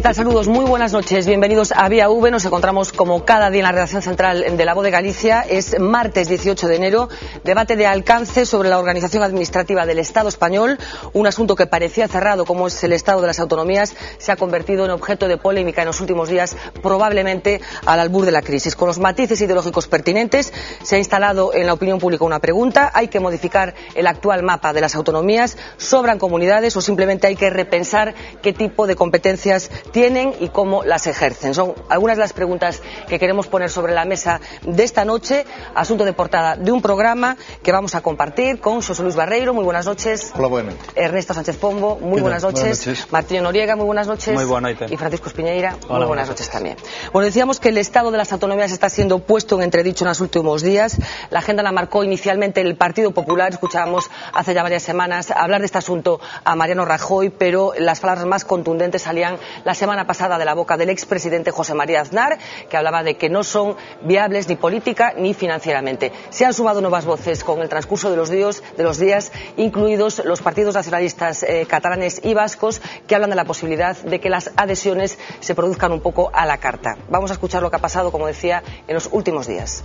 tal? Saludos, muy buenas noches. Bienvenidos a Vía V. Nos encontramos como cada día en la redacción central de La Voz de Galicia. Es martes 18 de enero. Debate de alcance sobre la organización administrativa del Estado español. Un asunto que parecía cerrado, como es el Estado de las Autonomías, se ha convertido en objeto de polémica en los últimos días, probablemente al albur de la crisis. Con los matices ideológicos pertinentes, se ha instalado en la opinión pública una pregunta: ¿hay que modificar el actual mapa de las autonomías? ¿Sobran comunidades o simplemente hay que repensar qué tipo de competencias tienen y cómo las ejercen? Son algunas de las preguntas que queremos poner sobre la mesa de esta noche, asunto de portada de un programa que vamos a compartir con José Luis Barreiro, muy buenas noches. Hola, buenas. Ernesto Sánchez Pombo, muy buenas noches. Martín Noriega, muy buenas noches. Muy buena noche. Y Francisco Espiñeira, muy buenas noches también. Bueno, decíamos que el Estado de las Autonomías está siendo puesto en entredicho en los últimos días. La agenda la marcó inicialmente el Partido Popular. Escuchábamos hace ya varias semanas hablar de este asunto a Mariano Rajoy, pero las palabras más contundentes salían la semana pasada de la boca del expresidente José María Aznar, que hablaba de que no son viables ni política ni financieramente. Se han sumado nuevas voces con el transcurso de los días, incluidos los partidos nacionalistas catalanes y vascos, que hablan de la posibilidad de que las adhesiones se produzcan un poco a la carta. Vamos a escuchar lo que ha pasado, como decía, en los últimos días.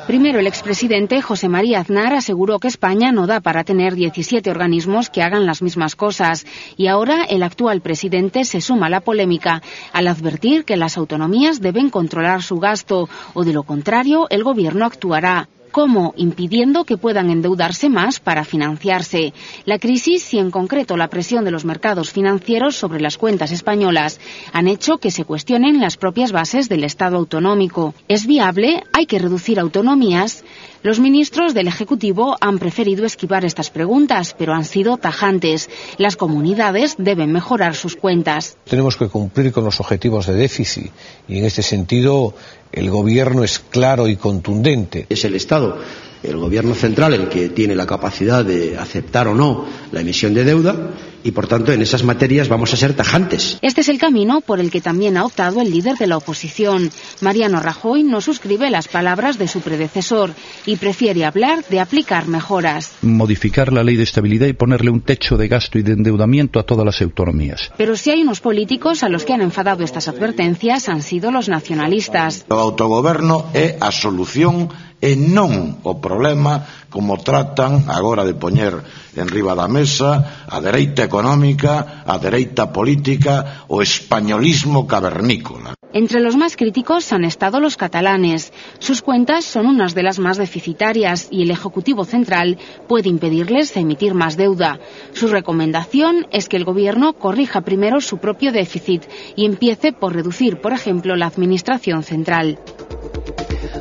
Primero, el expresidente José María Aznar aseguró que España no da para tener 17 organismos que hagan las mismas cosas. Y ahora el actual presidente se suma a la polémica al advertir que las autonomías deben controlar su gasto, o de lo contrario el gobierno actuará. ¿Cómo? Impidiendo que puedan endeudarse más para financiarse. La crisis y en concreto la presión de los mercados financieros sobre las cuentas españolas han hecho que se cuestionen las propias bases del Estado autonómico. ¿Es viable? ¿Hay que reducir autonomías? Los ministros del Ejecutivo han preferido esquivar estas preguntas, pero han sido tajantes. Las comunidades deben mejorar sus cuentas. Tenemos que cumplir con los objetivos de déficit y en este sentido el gobierno es claro y contundente. Es el Estado, el gobierno central, el que tiene la capacidad de aceptar o no la emisión de deuda y, por tanto, en esas materias vamos a ser tajantes. Este es el camino por el que también ha optado el líder de la oposición. Mariano Rajoy no suscribe las palabras de su predecesor y prefiere hablar de aplicar mejoras. Modificar la ley de estabilidad y ponerle un techo de gasto y de endeudamiento a todas las autonomías. Pero si hay unos políticos a los que han enfadado estas advertencias, han sido los nacionalistas. O autogoberno é a solución e non o problema, como tratan agora de poñer en riba da mesa a dereita económica, a dereita política, o españolismo cavernícola. Entre los más críticos han estado los catalanes. Sus cuentas son unas de las más deficitarias y el Ejecutivo Central puede impedirles emitir más deuda. Su recomendación es que el Gobierno corrija primero su propio déficit y empiece por reducir, por ejemplo, la Administración Central.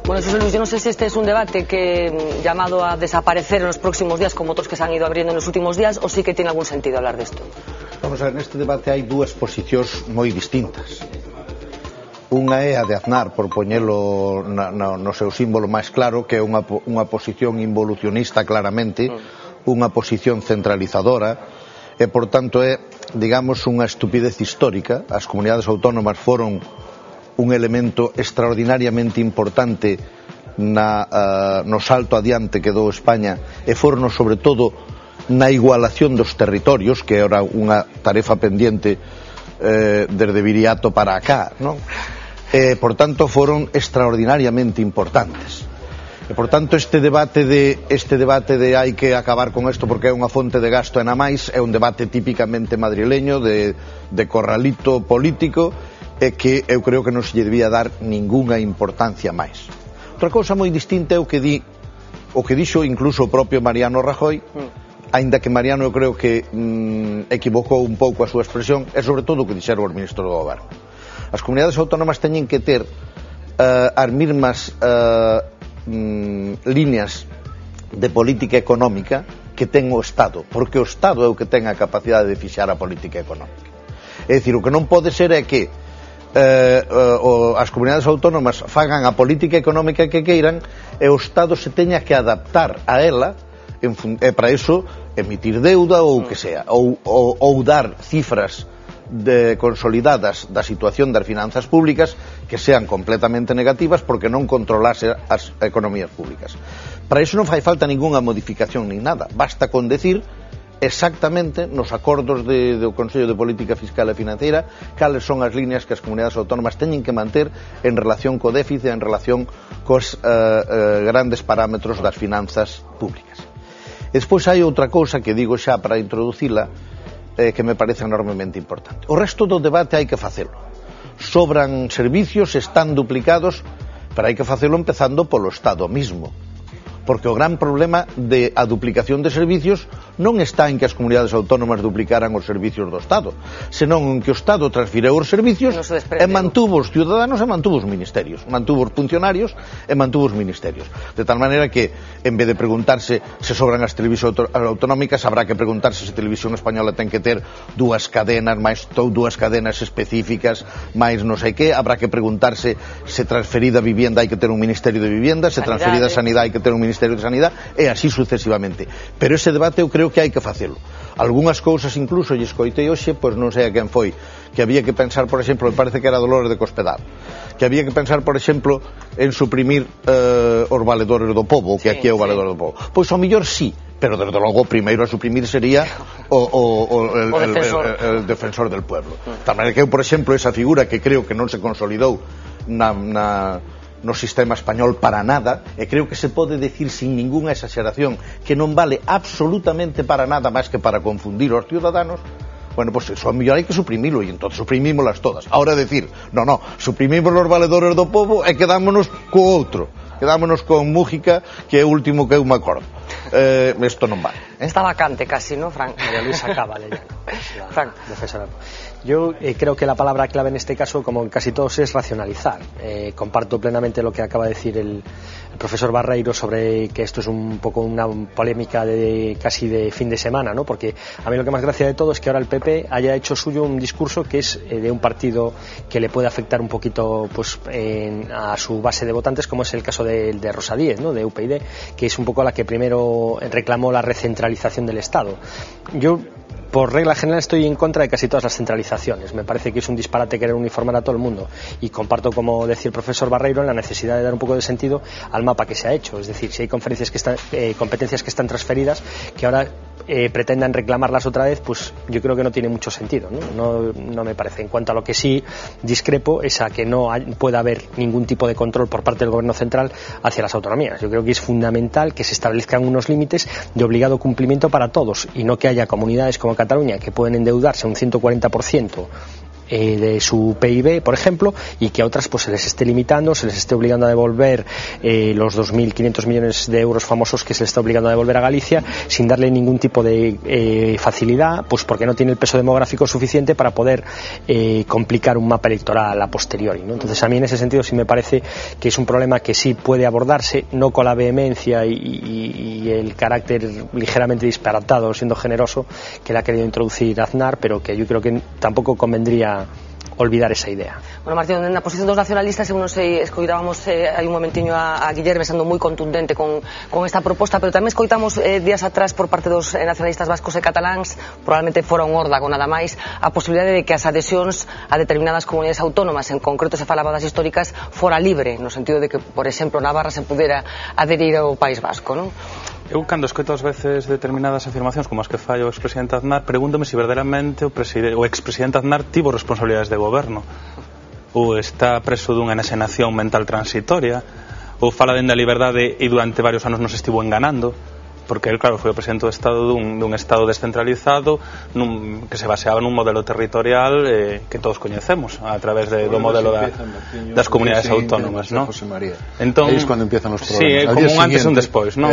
Bueno, José Luis, yo no sé si este es un debate llamado a desaparecer en los próximos días, como otros que se han ido abriendo en los últimos días, o sí que tiene algún sentido hablar de esto. Vamos a ver, neste debate hai dúas posicións moi distintas. Unha é a de Aznar, por poñelo no seu símbolo máis claro, que é unha posición involucionista claramente, unha posición centralizadora, e por tanto é, digamos, unha estupidez histórica. As comunidades autónomas foron un elemento extraordinariamente importante no salto adiante que dou España, e foron sobre todo na igualación dos territorios, que era unha tarefa pendiente desde Viriato para acá, non? Por tanto foron extraordinariamente importantes. E por tanto este debate de hai que acabar con isto porque é unha fonte de gasto e na máis é un debate típicamente madrileño de corralito político, é que eu creo que non se lle debía dar ningunha importancia máis. Outra cousa moi distinta é o que dixo incluso o propio Mariano Rajoy, aínda que Mariano eu creo que equivocou un pouco a súa expresión, e sobre todo o que dixeron os ministros do goberno. As comunidades autónomas teñen que ter as mesmas líneas de política económica que ten o Estado, porque o Estado é o que ten a capacidade de fixar a política económica. É dicir, o que non pode ser é que as comunidades autónomas fagan a política económica que queiran e o Estado se teña que adaptar a ela, e para iso emitir deuda ou o que sea, ou dar cifras consolidadas da situación das finanzas públicas que sean completamente negativas porque non controlase as economías públicas. Para iso non fai falta ningunha modificación nin nada, basta con decir exactamente nos acordos do Consello de Política Fiscal e Financiera cales son as líneas que as comunidades autónomas teñen que manter en relación co déficit, en relación cos grandes parámetros das finanzas públicas. E despois hai outra cousa que digo xa para introducila, que me parece enormemente importante. O resto do debate hai que facelo. Sobran servicios, están duplicados, pero hai que facelo empezando polo Estado mismo. Porque o gran problema da duplicación de servicios non está en que as comunidades autónomas duplicaran os servicios do Estado, senón en que o Estado transfireu os servicios e mantuvo os ciudadanos e mantuvo os ministerios, mantuvo os funcionarios e mantuvo os ministerios. De tal maneira que, en vez de preguntarse se sobran as televisións autonómicas, habrá que preguntarse se a televisión española ten que ter dúas cadenas, máis dúas cadenas específicas, máis non sei que, habrá que preguntarse se transferida a vivienda hai que ter un ministerio de vivienda, se transferida a sanidade hai que ter un ministerio de Sanidade, e así sucesivamente. Pero ese debate eu creo que hai que facelo. Algúnas cousas incluso lle escoitei hoxe, pois non sei a quen foi, que había que pensar, por exemplo, me parece que era Dolores de Cospedal, que había que pensar, por exemplo, en suprimir os valedores do pobo, que aquí é o valedor do pobo. Pois ao mellor sí, pero desde logo o primeiro a suprimir sería el defensor del pueblo. Tal maneira que eu, por exemplo, esa figura que creo que non se consolidou no sistema español para nada, e creo que se pode decir sin ninguna exageración que non vale absolutamente para nada máis que para confundir aos ciudadanos. Bueno, pues eso a mellor hai que suprimilo, e entón suprimímolas todas. Ahora decir, no, suprimimos os valedores do pobo e quedámonos co outro, quedámonos con Mújica, que é o último que eu me acordo. Isto non vale. Está vacante casi, ¿no, Frank? María Luisa Cava, Frank, defensora. Yo creo que la palabra clave en este caso, como en casi todos, es racionalizar. Comparto plenamente lo que acaba de decir el profesor Barreiro sobre que esto es un poco una polémica casi de fin de semana, ¿no? Porque a mí lo que más gracia de todo es que ahora el PP haya hecho suyo un discurso que es de un partido que le puede afectar un poquito pues a su base de votantes, como es el caso de Rosa Díez, ¿no? De UPyD, que es un poco la que primero reclamó la recentralización del Estado. Yo, por regla general, estoy en contra de casi todas las centralizaciones. Me parece que es un disparate querer uniformar a todo el mundo, y comparto, como decía el profesor Barreiro, en la necesidad de dar un poco de sentido al mapa que se ha hecho. Es decir, si hay competencias que están transferidas, que ahora pretendan reclamarlas otra vez, pues yo creo que no tiene mucho sentido, no me parece. En cuanto a lo que sí discrepo es a que no pueda haber ningún tipo de control por parte del gobierno central hacia las autonomías. Yo creo que es fundamental que se establezcan unos límites de obligado cumplimiento para todos, y no que haya comunidades como Cataluña que pueden endeudarse un 140% de su PIB, por ejemplo, y que a otras pues se les esté limitando, se les esté obligando a devolver los 2.500 millones de euros famosos que se les está obligando a devolver a Galicia, sin darle ningún tipo de facilidad, pues porque no tiene el peso demográfico suficiente para poder complicar un mapa electoral a posteriori, ¿no? Entonces, a mí en ese sentido sí me parece que es un problema que sí puede abordarse, no con la vehemencia y el carácter ligeramente disparatado, siendo generoso, que le ha querido introducir Aznar, pero que yo creo que tampoco convendría olvidar esa idea. Bueno, Martín, na posición dos nacionalistas, eu non sei, escoitábamos hai un momentiño a Guillerme sendo moi contundente con esta proposta, pero tamén escoitamos días atrás por parte dos nacionalistas vascos e cataláns, probablemente fora un órdago nada máis, a posibilidade de que as adhesións a determinadas comunidades autónomas, en concreto se falaba das históricas, fora libre, no sentido de que, por exemplo, Navarra se pudera adherir ao País Vasco, non? Eu, cando escoito ás veces determinadas afirmacións como as que fai o expresidente Aznar, pregúntome se verdadeiramente o expresidente Aznar tivo responsabilidades de goberno, ou está preso dunha enaxenación mental transitoria, ou fala dende a liberdade e durante varios anos nos estivo enganando, porque él, claro, foi o presidente do Estado dun Estado descentralizado que se baseaba nun modelo territorial que todos coñecemos a través do modelo das comunidades autónomas, ¿no? Entón, aí é cando empiezan os problemas. Sí, é como un antes e un despois, ¿no?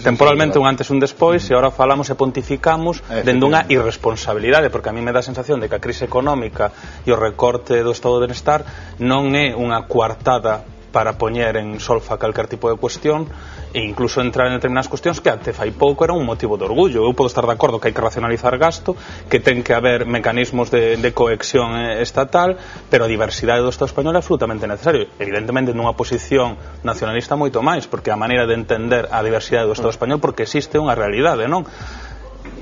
Temporalmente un antes e un despois, e agora falamos e pontificamos dende unha irresponsabilidade, porque a mí me dá a sensación de que a crise económica e o recorte do Estado de Benestar non é unha coartada para poñer en solfa calquer tipo de cuestión, e incluso entrar en determinadas cuestións que até fai pouco era un motivo de orgullo. Eu podo estar de acordo que hai que racionalizar gasto, que ten que haber mecanismos de cohesión estatal, pero a diversidade do Estado español é absolutamente necesario. Evidentemente nunha posición nacionalista moito máis, porque a maneira de entender a diversidade do Estado español porque existe unha realidade, non?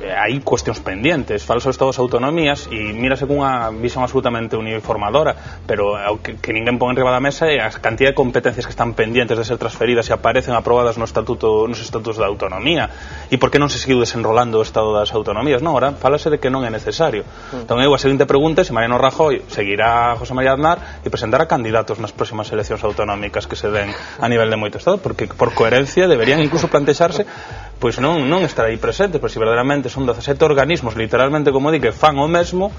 hai cuestións pendientes, falso Estado das autonomías, e mírase cunha visión absolutamente uniformadora, pero que ninguén pon enriba da mesa é a cantidad de competencias que están pendientes de ser transferidas e aparecen aprobadas nos estatutos da autonomía, e por que non se seguiu desenrolando o Estado das autonomías. Non, ahora falase de que non é necesario. Entón eu a seguinte pregunta é se Mariano Rajoy seguirá a José María Aznar e presentará candidatos nas próximas eleccións autonómicas que se den a nivel de moito Estado, porque por coherencia deberían incluso plantexarse pois non estar aí presentes, pero se verdadeiramente son 17 organismos, literalmente, como di, que fan o mesmo,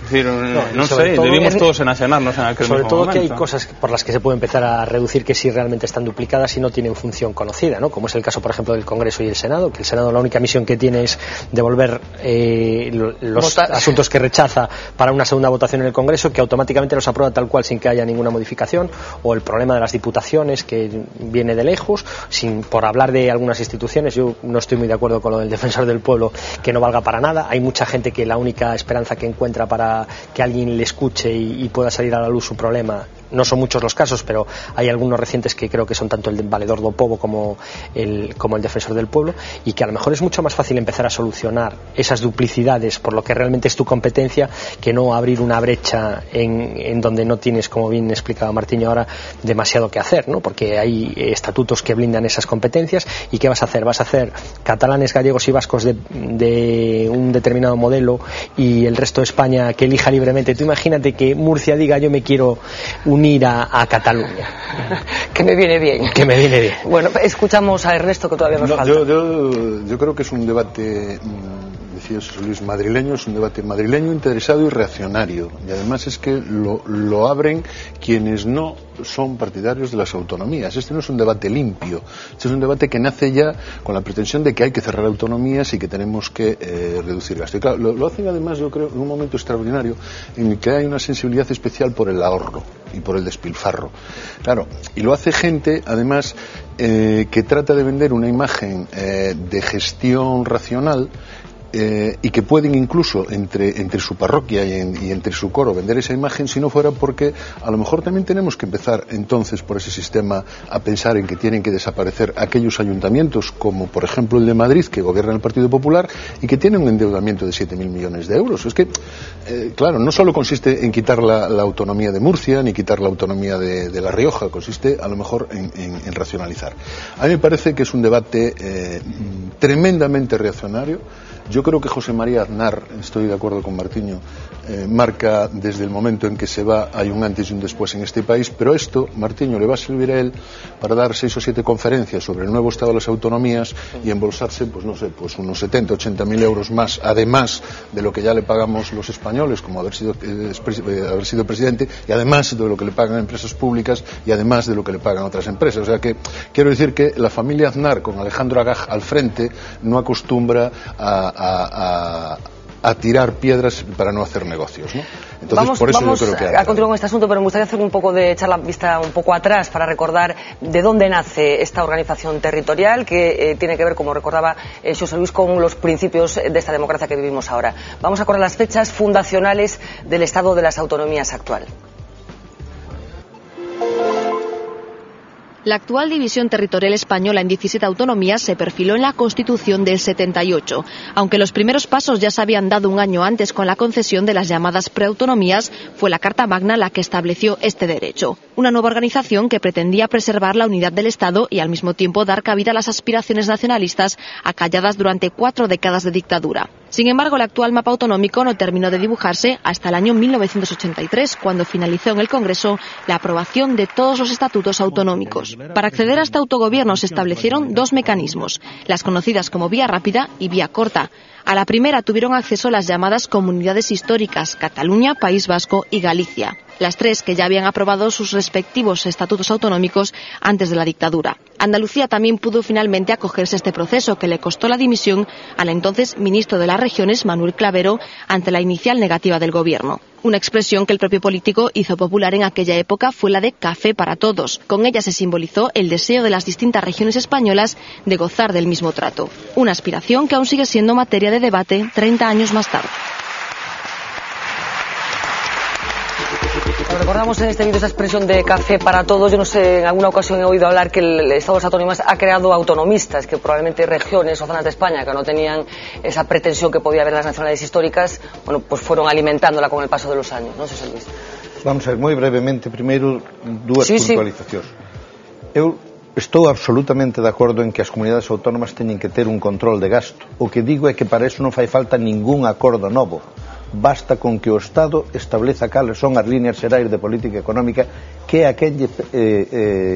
decir, non sei, debimos todos enaxenarnos en aquel sobre mesmo todo momento. Que hai cosas por las que se puede empezar a reducir que sí realmente están duplicadas y no tienen función conocida, ¿no? Como es el caso, por ejemplo, del Congreso y el Senado, que el Senado la única misión que tiene es devolver los asuntos que rechaza para una segunda votación en el Congreso, que automáticamente los aprueba tal cual sin que haya ninguna modificación, o el problema de las diputaciones, que viene de lejos, por hablar de algunas instituciones. Yo no estoy muy de acuerdo con lo del Defensor del Pueblo, que no valga para nada. Hay mucha gente que la única esperanza que encuentra para que alguien le escuche y pueda salir a la luz su problema, no son muchos los casos, pero hay algunos recientes que creo que son tanto el de Valedor do Pobo como el Defensor del Pueblo, y que a lo mejor es mucho más fácil empezar a solucionar esas duplicidades por lo que realmente es tu competencia, que no abrir una brecha en donde no tienes, como bien explicaba Martiño ahora, demasiado que hacer, ¿no? Porque hay estatutos que blindan esas competencias. ¿Y qué vas a hacer? Vas a hacer catalanes, gallegos y vascos de un determinado modelo y el resto de España que elija libremente. Tú imagínate que Murcia diga yo me quiero unir a Cataluña. Que me viene bien. Que me viene bien. Bueno, escuchamos a Ernesto, que todavía nos falta. Yo creo que es un debate, decía José Luis, madrileño, es un debate madrileño, interesado y reaccionario. Y además es que lo abren quienes no son partidarios de las autonomías. Este no es un debate limpio, este es un debate que nace ya con la pretensión de que hay que cerrar autonomías y que tenemos que reducir gasto. Y claro, lo hacen además, yo creo, en un momento extraordinario en el que hay una sensibilidad especial por el ahorro y por el despilfarro. Claro, y lo hace gente, además, que trata de vender una imagen de gestión racional, y que pueden incluso entre su parroquia y entre su coro vender esa imagen, si no fuera porque a lo mejor también tenemos que empezar entonces por ese sistema a pensar en que tienen que desaparecer aquellos ayuntamientos como por ejemplo el de Madrid, que gobierna el Partido Popular y que tiene un endeudamiento de 7.000 millones de euros. Es que, claro, no solo consiste en quitar la autonomía de Murcia ni quitar la autonomía de La Rioja, consiste a lo mejor en racionalizar. A mí me parece que es un debate tremendamente reaccionario. Yo creo que José María Aznar, estoy de acuerdo con Martiño, marca desde el momento en que se va, hay un antes y un después en este país, pero esto, Martiño, le va a servir a él para dar 6 o 7 conferencias sobre el nuevo estado de las autonomías y embolsarse, pues no sé, pues unos 70, 80.000 euros más, además de lo que ya le pagamos los españoles, como haber sido presidente, y además de lo que le pagan empresas públicas y además de lo que le pagan otras empresas. O sea que, quiero decir que la familia Aznar, con Alejandro Agag al frente, no acostumbra a tirar piedras para no hacer negocios, ¿no? Entonces, por eso yo creo que a continuar con este asunto, pero me gustaría hacer un poco de echar la vista un poco atrás para recordar de dónde nace esta organización territorial que tiene que ver, como recordaba José Luis, con los principios de esta democracia que vivimos ahora. Vamos a correr las fechas fundacionales del Estado de las Autonomías actual. La actual división territorial española en 17 autonomías se perfiló en la Constitución del 78. Aunque los primeros pasos ya se habían dado un año antes con la concesión de las llamadas preautonomías, fue la Carta Magna la que estableció este derecho. Una nueva organización que pretendía preservar la unidad del Estado y al mismo tiempo dar cabida a las aspiraciones nacionalistas acalladas durante 4 décadas de dictadura. Sin embargo, el actual mapa autonómico no terminó de dibujarse hasta el año 1983, cuando finalizó en el Congreso la aprobación de todos los estatutos autonómicos. Para acceder a este autogobierno se establecieron 2 mecanismos, las conocidas como vía rápida y vía corta. A la primera tuvieron acceso las llamadas comunidades históricas, Cataluña, País Vasco y Galicia. Las 3 que ya habían aprobado sus respectivos estatutos autonómicos antes de la dictadura. Andalucía también pudo finalmente acogerse a este proceso, que le costó la dimisión al entonces ministro de las Regiones, Manuel Clavero, ante la inicial negativa del gobierno. Una expresión que el propio político hizo popular en aquella época fue la de café para todos. Con ella se simbolizó el deseo de las distintas regiones españolas de gozar del mismo trato. Una aspiración que aún sigue siendo materia de debate 30 años más tarde. Recordamos en este vídeo esa expresión de café para todos. Yo no sé, en alguna ocasión he oído hablar que el Estado de las Autonomías ha creado autonomistas, que probablemente regiones o zonas de España que no tenían esa pretensión que podía haber en las nacionalidades históricas, bueno, pues fueron alimentándola con el paso de los años, ¿no? José Luis. Vamos a ver, moi brevemente, primeiro, dúas puntualizacións. Eu estou absolutamente de acordo en que as comunidades autónomas teñen que ter un control de gasto. O que digo é que para eso non fai falta ningún acordo novo. Basta con que o Estado estableza cales son as líneas xerais de política económica que a quen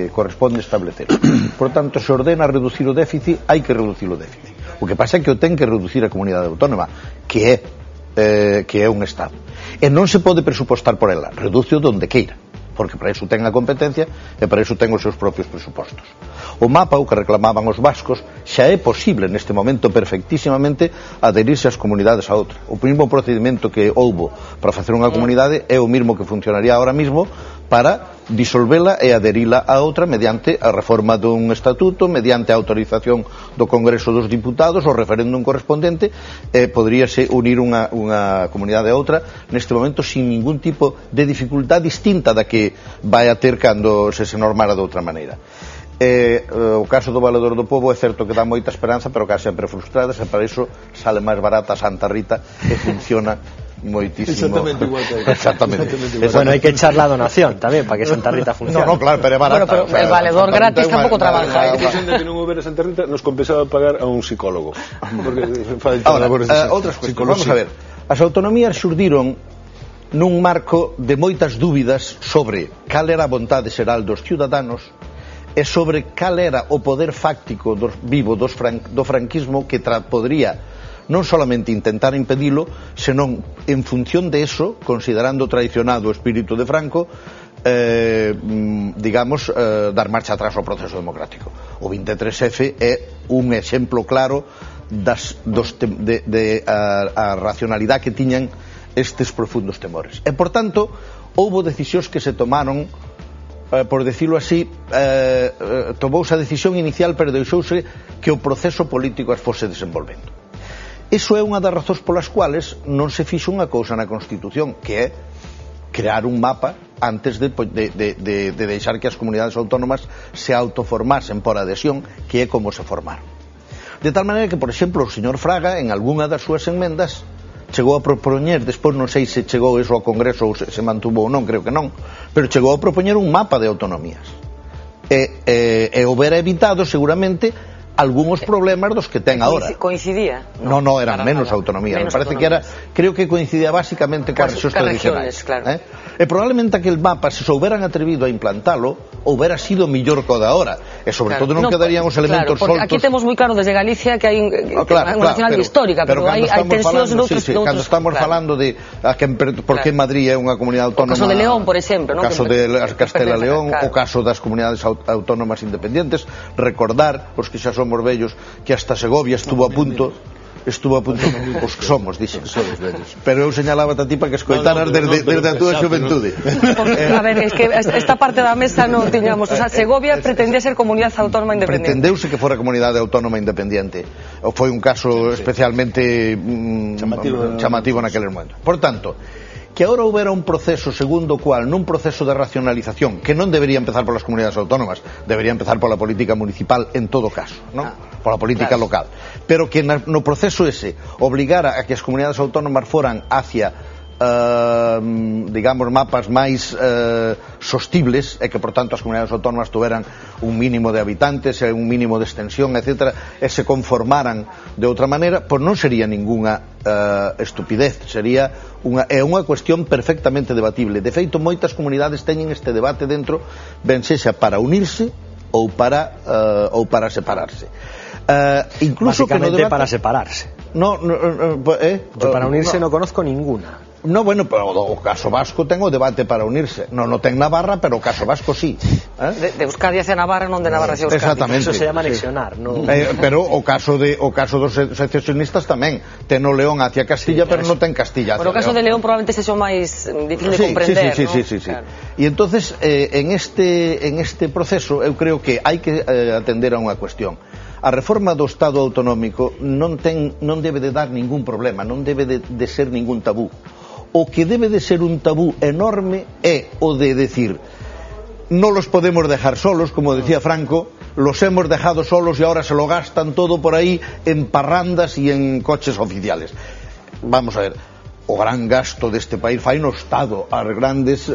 corresponde establecer. Por tanto, se ordena reducir o déficit, hai que reducir o déficit. O que pasa é que o ten que reducir a comunidade autónoma, que é un Estado. E non se pode presupostar por ela, reduce o donde queira, porque para iso ten a competencia e para iso ten os seus propios presupostos. O mapa, o que reclamaban os vascos, xa é posible neste momento perfectísimamente adherirse ás comunidades a outra. O mesmo procedimento que houbo para facer unha comunidade é o mesmo que funcionaría ahora mismo para disolvela e adherila a outra mediante a reforma dun estatuto, mediante a autorización do Congreso dos Diputados, o referéndum correspondente, poderíase unir unha comunidade a outra neste momento sin ningún tipo de dificultad distinta da que vai a ter cando se normara de outra maneira. O caso do Valedor do Pobo é certo que dá moita esperanza, pero case sempre frustradas, e para iso sale máis barata Santa Rita e funciona moitísimo. Exactamente igual que Exactamente. Bueno, hai que echar la donación tamén para que Santa Rita funcione. No, claro, pero é barata. Bueno, pero el valedor gratis tampouco trabaja. A xente que non houbera Santa Rita nos compensaba pagar a un psicólogo. Ahora, outras cuestións. Vamos a ver. As autonomías xurdiron nun marco de moitas dúbidas sobre cal era a vontade xeral dos ciudadanos e sobre cal era o poder fáctico vivo do franquismo que podría non solamente intentar impedilo, senón en función de eso, considerando traicionado o espírito de Franco, digamos, dar marcha atrás ao proceso democrático. O 23F é un exemplo claro a racionalidade que tiñan estes profundos temores. E, por tanto, houbo decisións que se tomaron, por decirlo así, tomouse a decisión inicial, pero deixouse que o proceso político as fose desenvolvendo. Iso é unha das razóns polas cuales non se fixo unha cousa na Constitución, que é crear un mapa antes de deixar que as comunidades autónomas se autoformasen por adhesión, que é como se formaron. De tal maneira que, por exemplo, o señor Fraga, en algunha das súas enmendas, chegou a propoñer, despois non sei se chegou iso ao Congreso ou se mantuvo ou non, creo que non, pero chegou a propoñer un mapa de autonomías. E houbera evitado, seguramente, algúns problemas dos que ten agora. Coincidía? Non, eran menos autonomías. Me parece que era, creo que coincidía básicamente coas rexións tradicionais. Claro. E probablemente aquel mapa, se souberan atrevido a implantalo, houbera sido millor co da hora. E sobre todo non quedarían os elementos soltos. Aquí temos moi claro desde Galicia que hai unha nacionalidade histórica, pero hai tensións noutros... Cando estamos falando de por que Madrid é unha comunidade autónoma... O caso de León, por exemplo. O caso de Castela-León, o caso das comunidades autónomas independentes, recordar, os que xa somos vellos, que hasta Segovia estuvo a punto, os que somos, dixen, pero eu señalaba a ti para que escoitaras desde a túa xuventude. A ver, es que esta parte da mesa non tiñamos, o sea, Segovia pretendía ser comunidade autónoma independiente. Pretendeuse que fora comunidade autónoma independiente. Foi un caso especialmente chamativo naquele momento. Por tanto, que agora houbera un proceso segundo o cual, nun proceso de racionalización, que non debería empezar polas comunidades autónomas, debería empezar pola política municipal en todo caso, non? Pola política local, pero que no proceso ese obligara a que as comunidades autónomas foran hacia digamos, mapas máis sostibles, e que, por tanto, as comunidades autónomas tuveran un mínimo de habitantes e un mínimo de extensión, etc., e se conformaran de outra maneira, pois non sería ninguna estupidez, sería unha cuestión perfectamente debatible. De feito, moitas comunidades teñen este debate dentro, ben sexa para unirse ou para separarse. Incluso básicamente que no debate... para separarse. Yo para unirse no conozco ninguna. No, bueno, pero o caso vasco ten o debate para unirse. Non ten Navarra, pero o caso vasco sí. De Euskadi hacia Navarra, non de Navarra hacia Euskadi. Exactamente. Eso se llama anexionar, ¿no? Pero o caso dos secesionistas tamén. Ten o León hacia Castilla, pero non ten Castilla hacia León. O caso de León probablemente se xo máis difícil de comprender, sí. E entonces, en este proceso, eu creo que hai que atender a unha cuestión. A reforma do Estado autonómico non debe de dar ningún problema, non debe de ser ningún tabú. O que debe de ser un tabú enorme é o de decir no los podemos dejar solos, como decía Franco, los hemos dejado solos y ahora se lo gastan todo por ahí en parrandas y en coches oficiales. Vamos a ver, o gran gasto deste país fai no Estado, as grandes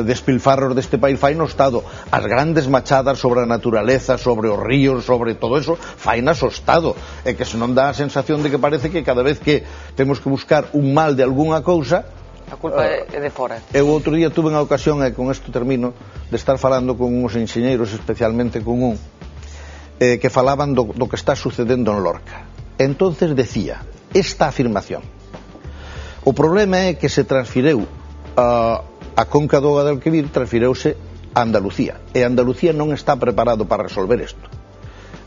despilfarros deste país fai no Estado, as grandes machadas sobre a naturaleza, sobre os ríos, sobre todo eso, fai nas o Estado, e que se non dá a sensación de que parece que cada vez que temos que buscar un mal de algunha cousa, a culpa é de fora. Eu outro día tuve a ocasión, e con isto termino, de estar falando con uns enxeñeiros, especialmente con un que falaban do que está sucedendo en Lorca. Entonces decía esta afirmación: o problema é que se transfireu a conca do Guadalquivir, transfireuse a Andalucía, e Andalucía non está preparado para resolver isto.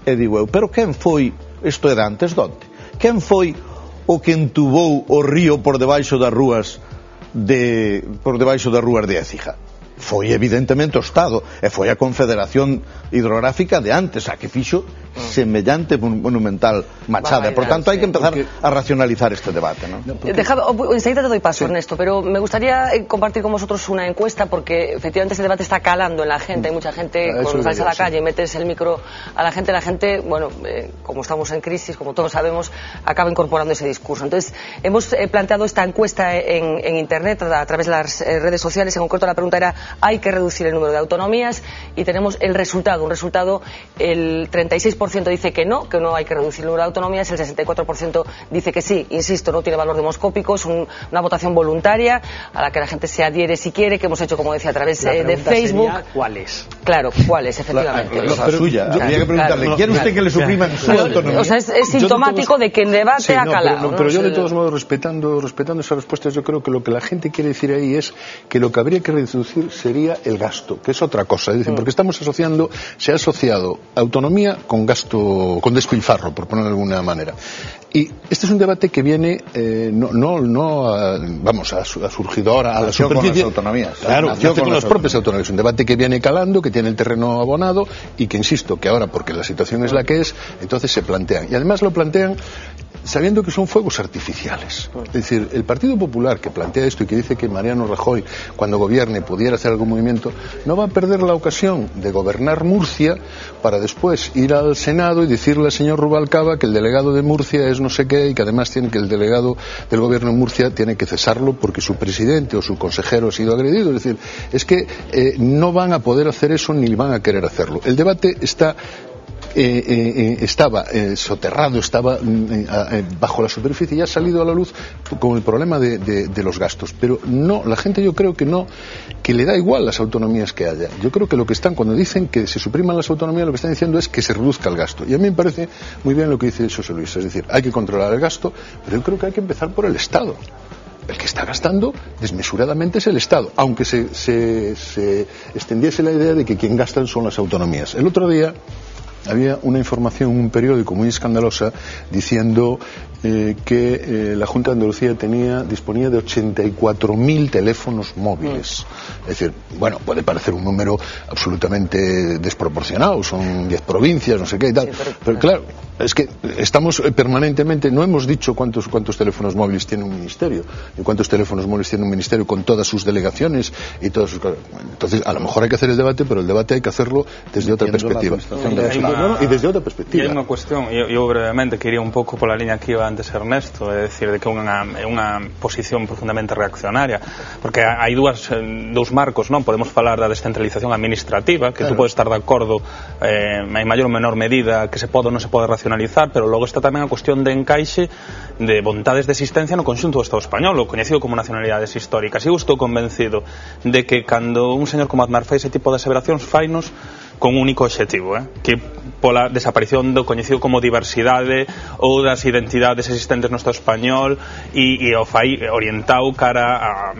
E digo eu, pero quen foi, isto é de antes donde, quen foi o que entubou o río por debaixo das rúas de Écija? Foi evidentemente o Estado, e foi a Confederación Hidrográfica de antes a que fixo semellante monumental machada. Por tanto, hai que empezar a racionalizar este debate, ¿no? Enseguida te doy paso, Ernesto, pero me gustaría compartir con vosotros una encuesta, porque efectivamente este debate está calando en la gente. Hay mucha gente, cuando sales a la calle y metes el micro a la gente, bueno, como estamos en crisis, como todos sabemos, acaba incorporando ese discurso. Entonces, hemos planteado esta encuesta en Internet, a través de las redes sociales. En concreto, la pregunta era: ¿hay que reducir el número de autonomías? Y tenemos el resultado, el 36% dice que no hay que reducir el número de autonomías, el 64% dice que sí. Insisto, no tiene valor demoscópico, es una votación voluntaria a la que la gente se adhiere si quiere, que hemos hecho, como decía, a través de Facebook. ¿Cuáles? Claro, ¿cuáles? Efectivamente. La suya. Habría que preguntarle, ¿quiere usted que le supriman su autonomía? O sea, es sintomático de que el debate ha calado. Pero yo, de todos modos, respetando esas respuestas, yo creo que lo que la gente quiere decir ahí es que lo que habría que reducir sería el gasto, que es otra cosa. Es decir, porque se ha asociado autonomía con gasto, con despilfarro, por ponerlo de alguna manera. Y este es un debate que viene, ha surgido ahora a la superficie. Con las autonomías. Claro, con las propias autonomías. Un debate que viene calando, que tiene el terreno abonado y que, insisto, que ahora, porque la situación es la que es, entonces se plantean. Y además lo plantean sabiendo que son fuegos artificiales. Es decir, el Partido Popular, que plantea esto y que dice que Mariano Rajoy, cuando gobierne, pudiera hacer algún movimiento, no va a perder la ocasión de gobernar Murcia para después ir al Senado y decirle al señor Rubalcaba que el delegado de Murcia es no sé qué, y que además tiene que el delegado del gobierno en Murcia tiene que cesarlo porque su presidente o su consejero ha sido agredido. Es decir, es que no van a poder hacer eso ni van a querer hacerlo. El debate estaba soterrado, estaba bajo la superficie y ha salido a la luz con el problema de los gastos. Pero no, la gente, yo creo que le da igual las autonomías que haya. Yo creo que lo que están, cuando dicen que se supriman las autonomías, lo que están diciendo es que se reduzca el gasto. Y a mí me parece muy bien lo que dice José Luis. Es decir, hay que controlar el gasto, pero yo creo que hay que empezar por el Estado. El que está gastando desmesuradamente es el Estado, aunque se extendiese la idea de que quien gastan son las autonomías. El otro día había una información en un periódico muy escandalosa diciendo que la Junta de Andalucía disponía de 84.000 teléfonos móviles. Es decir, bueno, puede parecer un número absolutamente desproporcionado, son 10 provincias, no sé qué y tal, sí, pero claro, es que estamos permanentemente, no hemos dicho cuántos teléfonos móviles tiene un ministerio, ni cuántos teléfonos móviles tiene un ministerio con todas sus delegaciones y todas sus cosas. Entonces, a lo mejor hay que hacer el debate, pero el debate hay que hacerlo desde otra perspectiva. Y desde otra perspectiva. E hai unha cuestión, eu brevemente quería un pouco pola liña que iba antes Ernesto, é dicir, de que é unha posición profundamente reaccionaria, porque hai dous marcos, non? Podemos falar da descentralización administrativa, que claro, tú podes estar de acordo en maior ou menor medida que se pode ou non se pode racionalizar, pero logo está tamén a cuestión de encaixe de vontades de existencia no conxunto do Estado español, o coñecido como nacionalidades históricas. Eu estou convencido de que cando un señor como Aznar fai ese tipo de aseveracións, fainos con un único obxectivo, que pola desaparición do coñecido como diversidade ou das identidades existentes no Estado español, e o fai orientado cara a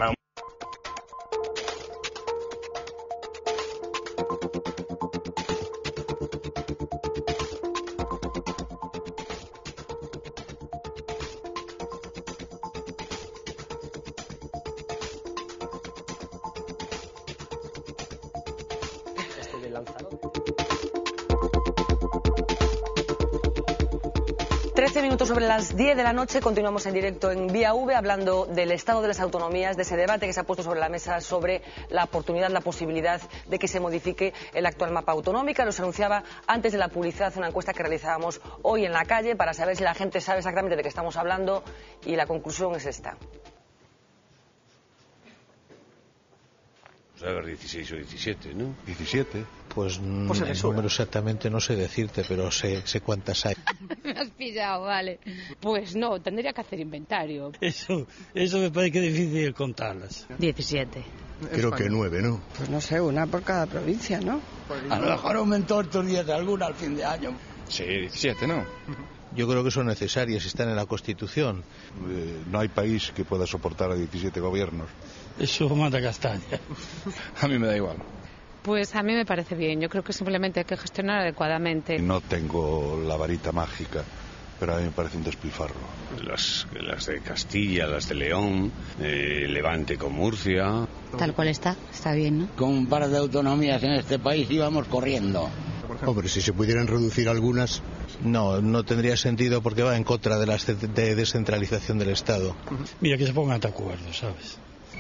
13 minutos sobre las 10 de la noche, continuamos en directo en Vía V hablando del estado de las autonomías, de ese debate que se ha puesto sobre la mesa sobre la oportunidad, la posibilidad de que se modifique el actual mapa autonómico. Nos anunciaba antes de la publicidad una encuesta que realizábamos hoy en la calle para saber si la gente sabe exactamente de qué estamos hablando, y la conclusión es esta. A ver, 16 o 17, ¿no? 17. Pues el número exactamente no sé decirte, pero sé cuántas hay. Me has pillado, vale. Pues no, tendría que hacer inventario. Eso me parece difícil contarlas. 17. Creo que 9, ¿no? Pues no sé, una por cada provincia, ¿no? A lo mejor aumentó estos días de alguna al fin de año. Sí, 17, ¿no? Yo creo que son necesarias, están en la Constitución. No hay país que pueda soportar a 17 gobiernos. Eso mata castaña. A mí me da igual. Pues a mí me parece bien, yo creo que simplemente hay que gestionar adecuadamente. No tengo la varita mágica, pero a mí me parece un despilfarro. Las de Castilla, las de León, Levante con Murcia. Tal cual está bien, ¿no? Con un par de autonomías en este país íbamos corriendo. Hombre, si se pudieran reducir algunas... No tendría sentido porque va en contra de la descentralización del Estado. Mira, que se pongan de acuerdo, ¿sabes?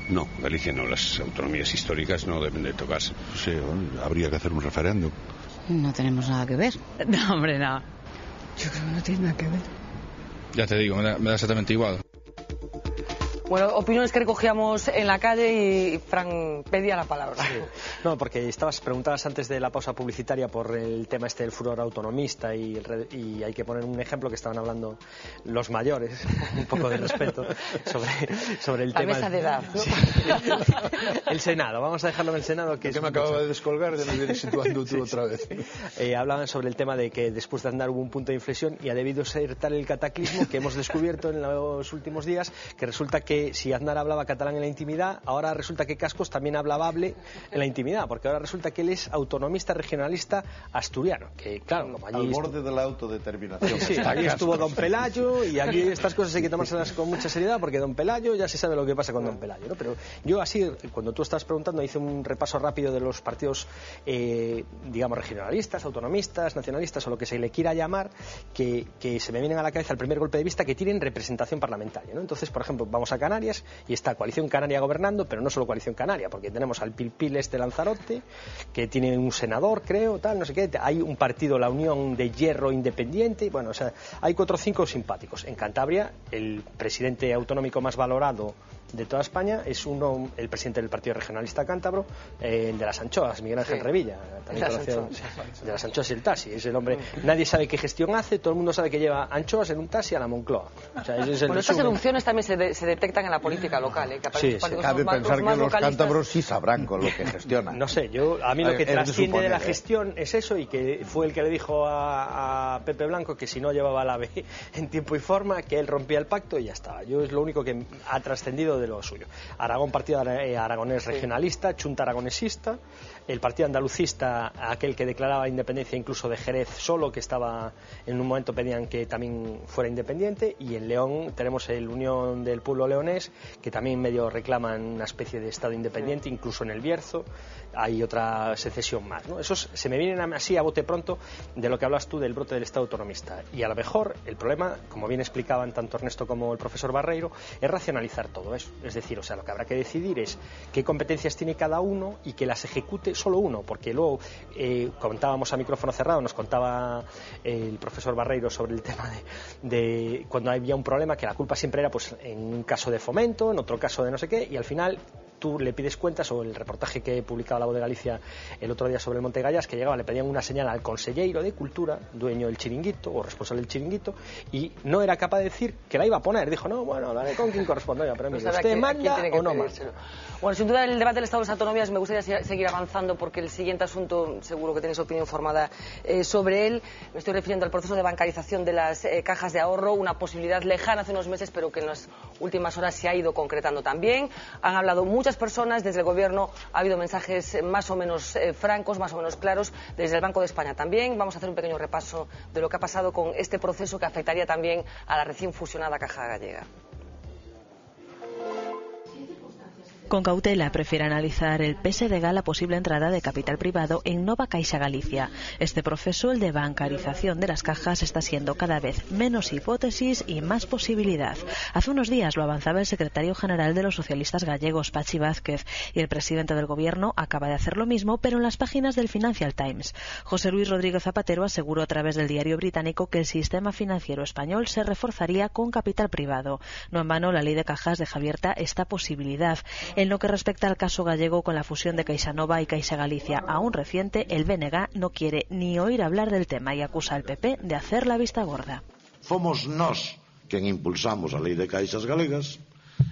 No, Galicia no, las autonomías históricas no deben de tocarse. Sí, habría que hacer un referéndum. No tenemos nada que ver. No, hombre, no. Yo creo que no tiene nada que ver. Ya te digo, me da exactamente igual. Bueno, opiniones que recogíamos en la calle y Fran pedía la palabra. Sí. No, porque preguntabas antes de la pausa publicitaria por el tema del furor autonomista y hay que poner un ejemplo que estaban hablando los mayores, un poco de respeto, sobre el tema. La mesa de edad, ¿no? Sí. El Senado, vamos a dejarlo en el Senado. Que me acababa de descolgar, ya me vienes situando tú otra vez. Hablaban sobre el tema de que después de andar hubo un punto de inflexión y ha debido ser tal el cataclismo que hemos descubierto en los últimos días, que resulta que si Aznar hablaba catalán en la intimidad, ahora resulta que Cascos también habla bable en la intimidad, porque ahora resulta que él es autonomista regionalista asturiano, que claro, como allí al borde de la autodeterminación. Sí, allí estuvo Don Pelayo, y aquí estas cosas hay que tomárselas con mucha seriedad, porque Don Pelayo ya se sabe lo que pasa con Don Pelayo, ¿no? Pero yo así, cuando tú estás preguntando, hice un repaso rápido de los partidos digamos regionalistas, autonomistas, nacionalistas o lo que se le quiera llamar, que se me vienen a la cabeza al primer golpe de vista, que tienen representación parlamentaria, ¿no? Entonces, por ejemplo, vamos a Canarias y está Coalición Canaria gobernando, pero no solo Coalición Canaria, porque tenemos al Pilpil Lanzarote, que tiene un senador, creo, tal, no sé qué, hay un partido, la Unión de Hierro Independiente, bueno, o sea, hay 4 o 5 simpáticos. En Cantabria, el presidente autonómico más valorado de toda España es el presidente del Partido Regionalista Cántabro, el de las anchoas, Miguel Ángel Revilla, también conocido de las anchoas y el taxi. Es el hombre, nadie sabe qué gestión hace, todo el mundo sabe que lleva anchoas en un taxi a la Moncloa. O sea, ese es el estas erupciones también se detectan en la política local, que cabe pensar que los cántabros sí sabrán con lo que gestionan. No sé, a mí lo que trasciende de la gestión es eso, y que fue el que le dijo a Pepe Blanco que si no llevaba la B en tiempo y forma, que él rompía el pacto y ya estaba. Es lo único que ha trascendido de lo suyo. Aragón, partido aragonés regionalista, Chunta aragonesista, el partido andalucista, aquel que declaraba independencia incluso de Jerez solo, que estaba en un momento pedían que también fuera independiente, y en León tenemos el Unión del Pueblo Leonés, que también medio reclaman una especie de estado independiente, incluso en el Bierzo hay otra secesión más, ¿no? Esos se me vienen así a bote pronto de lo que hablas tú del brote del estado autonomista, y a lo mejor el problema, como bien explicaban tanto Ernesto como el profesor Barreiro, es racionalizar todo eso. Es decir, o sea, lo que habrá que decidir es qué competencias tiene cada uno y que las ejecute solo uno, porque luego contábamos a micrófono cerrado, nos contaba el profesor Barreiro sobre el tema de cuando había un problema, que la culpa siempre era pues en un caso de Fomento, en otro caso de no sé qué, y al final tú le pides cuentas, o el reportaje que publicaba La Voz de Galicia el otro día sobre el Monte Gallas, que llegaba, le pedían una señal al consellero de Cultura, dueño del chiringuito o responsable del chiringuito, y no era capaz de decir que la iba a poner. Dijo, no, bueno, hablaré con quien corresponda. Oiga, pero mire, ¿usted manda o no manda? Bueno, sin duda el debate del Estado de las Autonomías me gustaría seguir avanzando, porque el siguiente asunto seguro que tenéis opinión formada sobre él. Me estoy refiriendo al proceso de bancarización de las cajas de ahorro, una posibilidad lejana hace unos meses, pero que en las últimas horas se ha ido concretando también. Han hablado muchas personas, desde el Gobierno ha habido mensajes más o menos francos, más o menos claros, desde el Banco de España también. Vamos a hacer un pequeño repaso de lo que ha pasado con este proceso, que afectaría también a la recién fusionada Caja Gallega. Con cautela prefiere analizar el PSDG la posible entrada de capital privado en Nova Caixa Galicia. Este proceso, el de bancarización de las cajas, está siendo cada vez menos hipótesis y más posibilidad. Hace unos días lo avanzaba el secretario general de los socialistas gallegos, Pachi Vázquez, y el presidente del gobierno acaba de hacer lo mismo, pero en las páginas del Financial Times. José Luis Rodríguez Zapatero aseguró a través del diario británico que el sistema financiero español se reforzaría con capital privado. No en vano, la ley de cajas deja abierta esta posibilidad. En lo que respecta al caso gallego, con la fusión de CaixaNova y Caixa Galicia aún reciente, el BNG no quiere ni oír hablar del tema y acusa al PP de hacer la vista gorda. Fomos nós quen impulsamos a lei de caixas galegas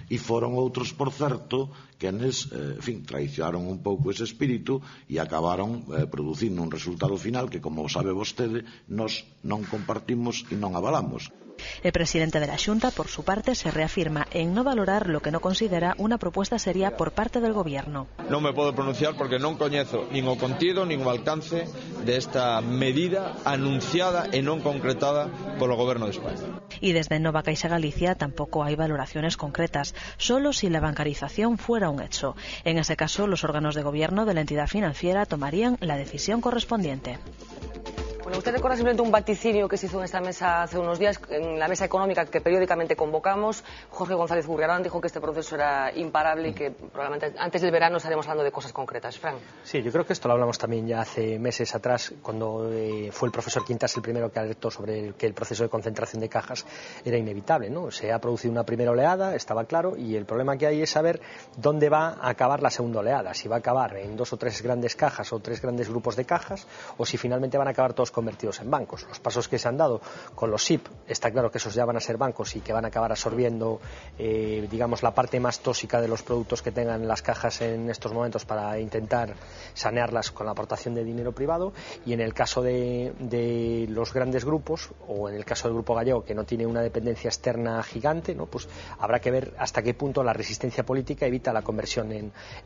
e foron outros, por certo, quenes, traicionaron un pouco ese espírito e acabaron producindo un resultado final que, como sabe vostede, nós non compartimos e non avalamos. El presidente de la Xunta, por su parte, se reafirma en no valorar lo que no considera una propuesta seria por parte del Gobierno. Non me podo pronunciar porque non coñezo nin o contido nin o alcance desta medida anunciada e non concretada polo Goberno de España. Y desde Nova Caixa Galicia tampoco hay valoraciones concretas, solo si la bancarización fuera un hecho. En ese caso, los órganos de gobierno de la entidad financiera tomarían la decisión correspondiente. Bueno, usted recuerda simplemente un vaticinio que se hizo en esta mesa hace unos días, en la mesa económica que periódicamente convocamos. Jorge González Gurriarán dijo que este proceso era imparable y que probablemente antes del verano estaremos hablando de cosas concretas. Fran. Sí, yo creo que esto lo hablamos también ya hace meses atrás, cuando fue el profesor Quintas el primero que alertó sobre que el proceso de concentración de cajas era inevitable, ¿no? Se ha producido una primera oleada, estaba claro, y el problema que hay es saber dónde va a acabar la segunda oleada, si va a acabar en 2 o 3 grandes cajas o 3 grandes grupos de cajas, o si finalmente van a acabar todos convertidos en bancos. Los pasos que se han dado con los SIP, está claro que esos ya van a ser bancos y que van a acabar absorbiendo digamos la parte más tóxica de los productos que tengan las cajas en estos momentos para intentar sanearlas con la aportación de dinero privado, y en el caso de los grandes grupos, o en el caso del Grupo Gallego, que no tiene una dependencia externa gigante, ¿no? Pues habrá que ver hasta qué punto la resistencia política evita la conversión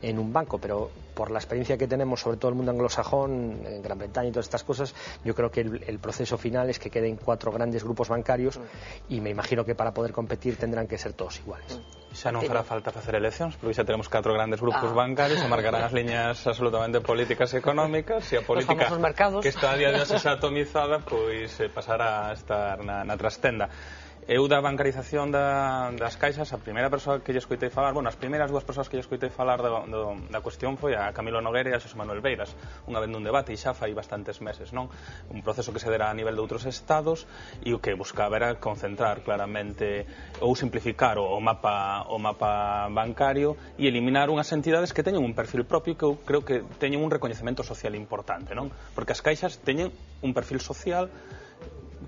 en un banco, pero por la experiencia que tenemos, sobre todo el mundo anglosajón, en Gran Bretaña y todas estas cosas, yo creo que el proceso final es que queden 4 grandes grupos bancarios, y me imagino que para poder competir tendrán que ser todos iguales. Xa non fará falta facer eleccións, porque xa tenemos 4 grandes grupos bancarios e marcarán as liñas absolutamente políticas e económicas, e a política que está a día de hoxe xa atomizada, pois pasará a estar na trastenda. Eu da bancarización das caixas, a primeira persoa que lle escoitei falar, as primeiras 2 persoas que lle escoitei falar da cuestión foi a Camilo Nogueira e a Xosé Manuel Beiras, unha vez nun debate, e xa fai bastantes meses, non? Un proceso que se dera a nivel de outros estados e o que buscaba era concentrar claramente ou simplificar o mapa bancario e eliminar unhas entidades que teñen un perfil propio que eu creo que teñen un recoñecemento social importante, non? Porque as caixas teñen un perfil social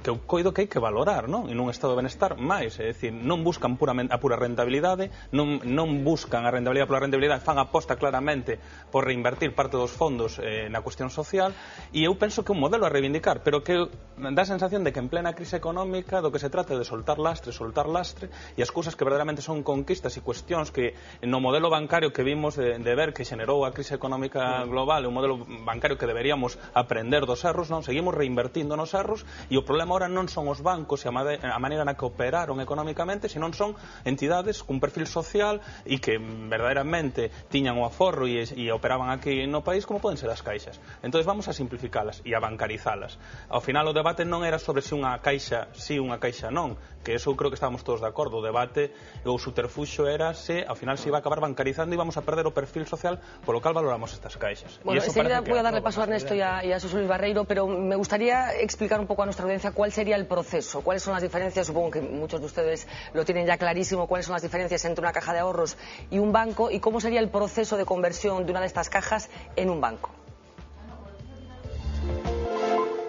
que eu coido que hai que valorar, non? E nun estado de benestar máis, é dicir, non buscan a pura rentabilidade, non buscan a rentabilidade pola rentabilidade, fan aposta claramente por reinvertir parte dos fondos na cuestión social, e eu penso que é un modelo a reivindicar, pero que dá a sensación de que en plena crise económica do que se trata de soltar lastre, e as cousas que verdadeiramente son conquistas e cuestións que no modelo bancario que vimos de ver que xenerou a crise económica global, un modelo bancario que deberíamos aprender dos erros, non? Seguimos reinvertindo nos erros, e o problema ahora non son os bancos e a maneira na que operaron económicamente, senón son entidades cun perfil social e que verdadeiramente tiñan o aforro e operaban aquí no país, como poden ser as caixas. Entón vamos a simplificalas e a bancarizalas. Ao final o debate non era sobre se unha caixa sí, unha caixa non, que eso creo que estábamos todos de acordo. O debate ou o subterfuxo era se ao final se iba a acabar bancarizando e íbamos a perder o perfil social polo cal valoramos estas caixas. Bueno, enseguida voy a darle paso a Ernesto y a José Luis Barreiro, pero me gustaría explicar un poco a nuestra audiencia cuál sería el proceso, cuáles son las diferencias, supongo que muchos de ustedes lo tienen ya clarísimo, cuáles son las diferencias entre una caja de ahorros y un banco, y cómo sería el proceso de conversión de una de estas cajas en un banco.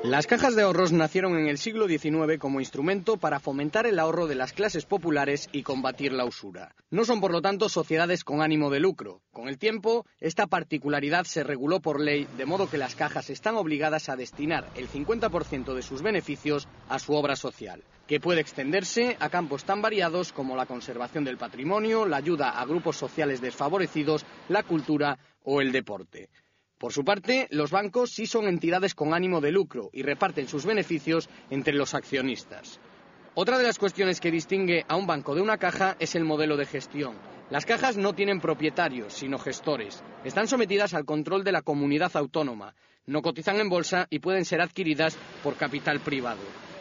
Las cajas de ahorros nacieron en el siglo XIX como instrumento para fomentar el ahorro de las clases populares y combatir la usura. No son, por lo tanto, sociedades con ánimo de lucro. Con el tiempo, esta particularidad se reguló por ley, de modo que las cajas están obligadas a destinar el 50% de sus beneficios a su obra social, que puede extenderse a campos tan variados como la conservación del patrimonio, la ayuda a grupos sociales desfavorecidos, la cultura o el deporte. Por su parte, los bancos sí son entidades con ánimo de lucro y reparten sus beneficios entre los accionistas. Otra de las cuestiones que distingue a un banco de una caja es el modelo de gestión. Las cajas no tienen propietarios, sino gestores. Están sometidas al control de la comunidad autónoma. No cotizan en bolsa y pueden ser adquiridas por capital privado.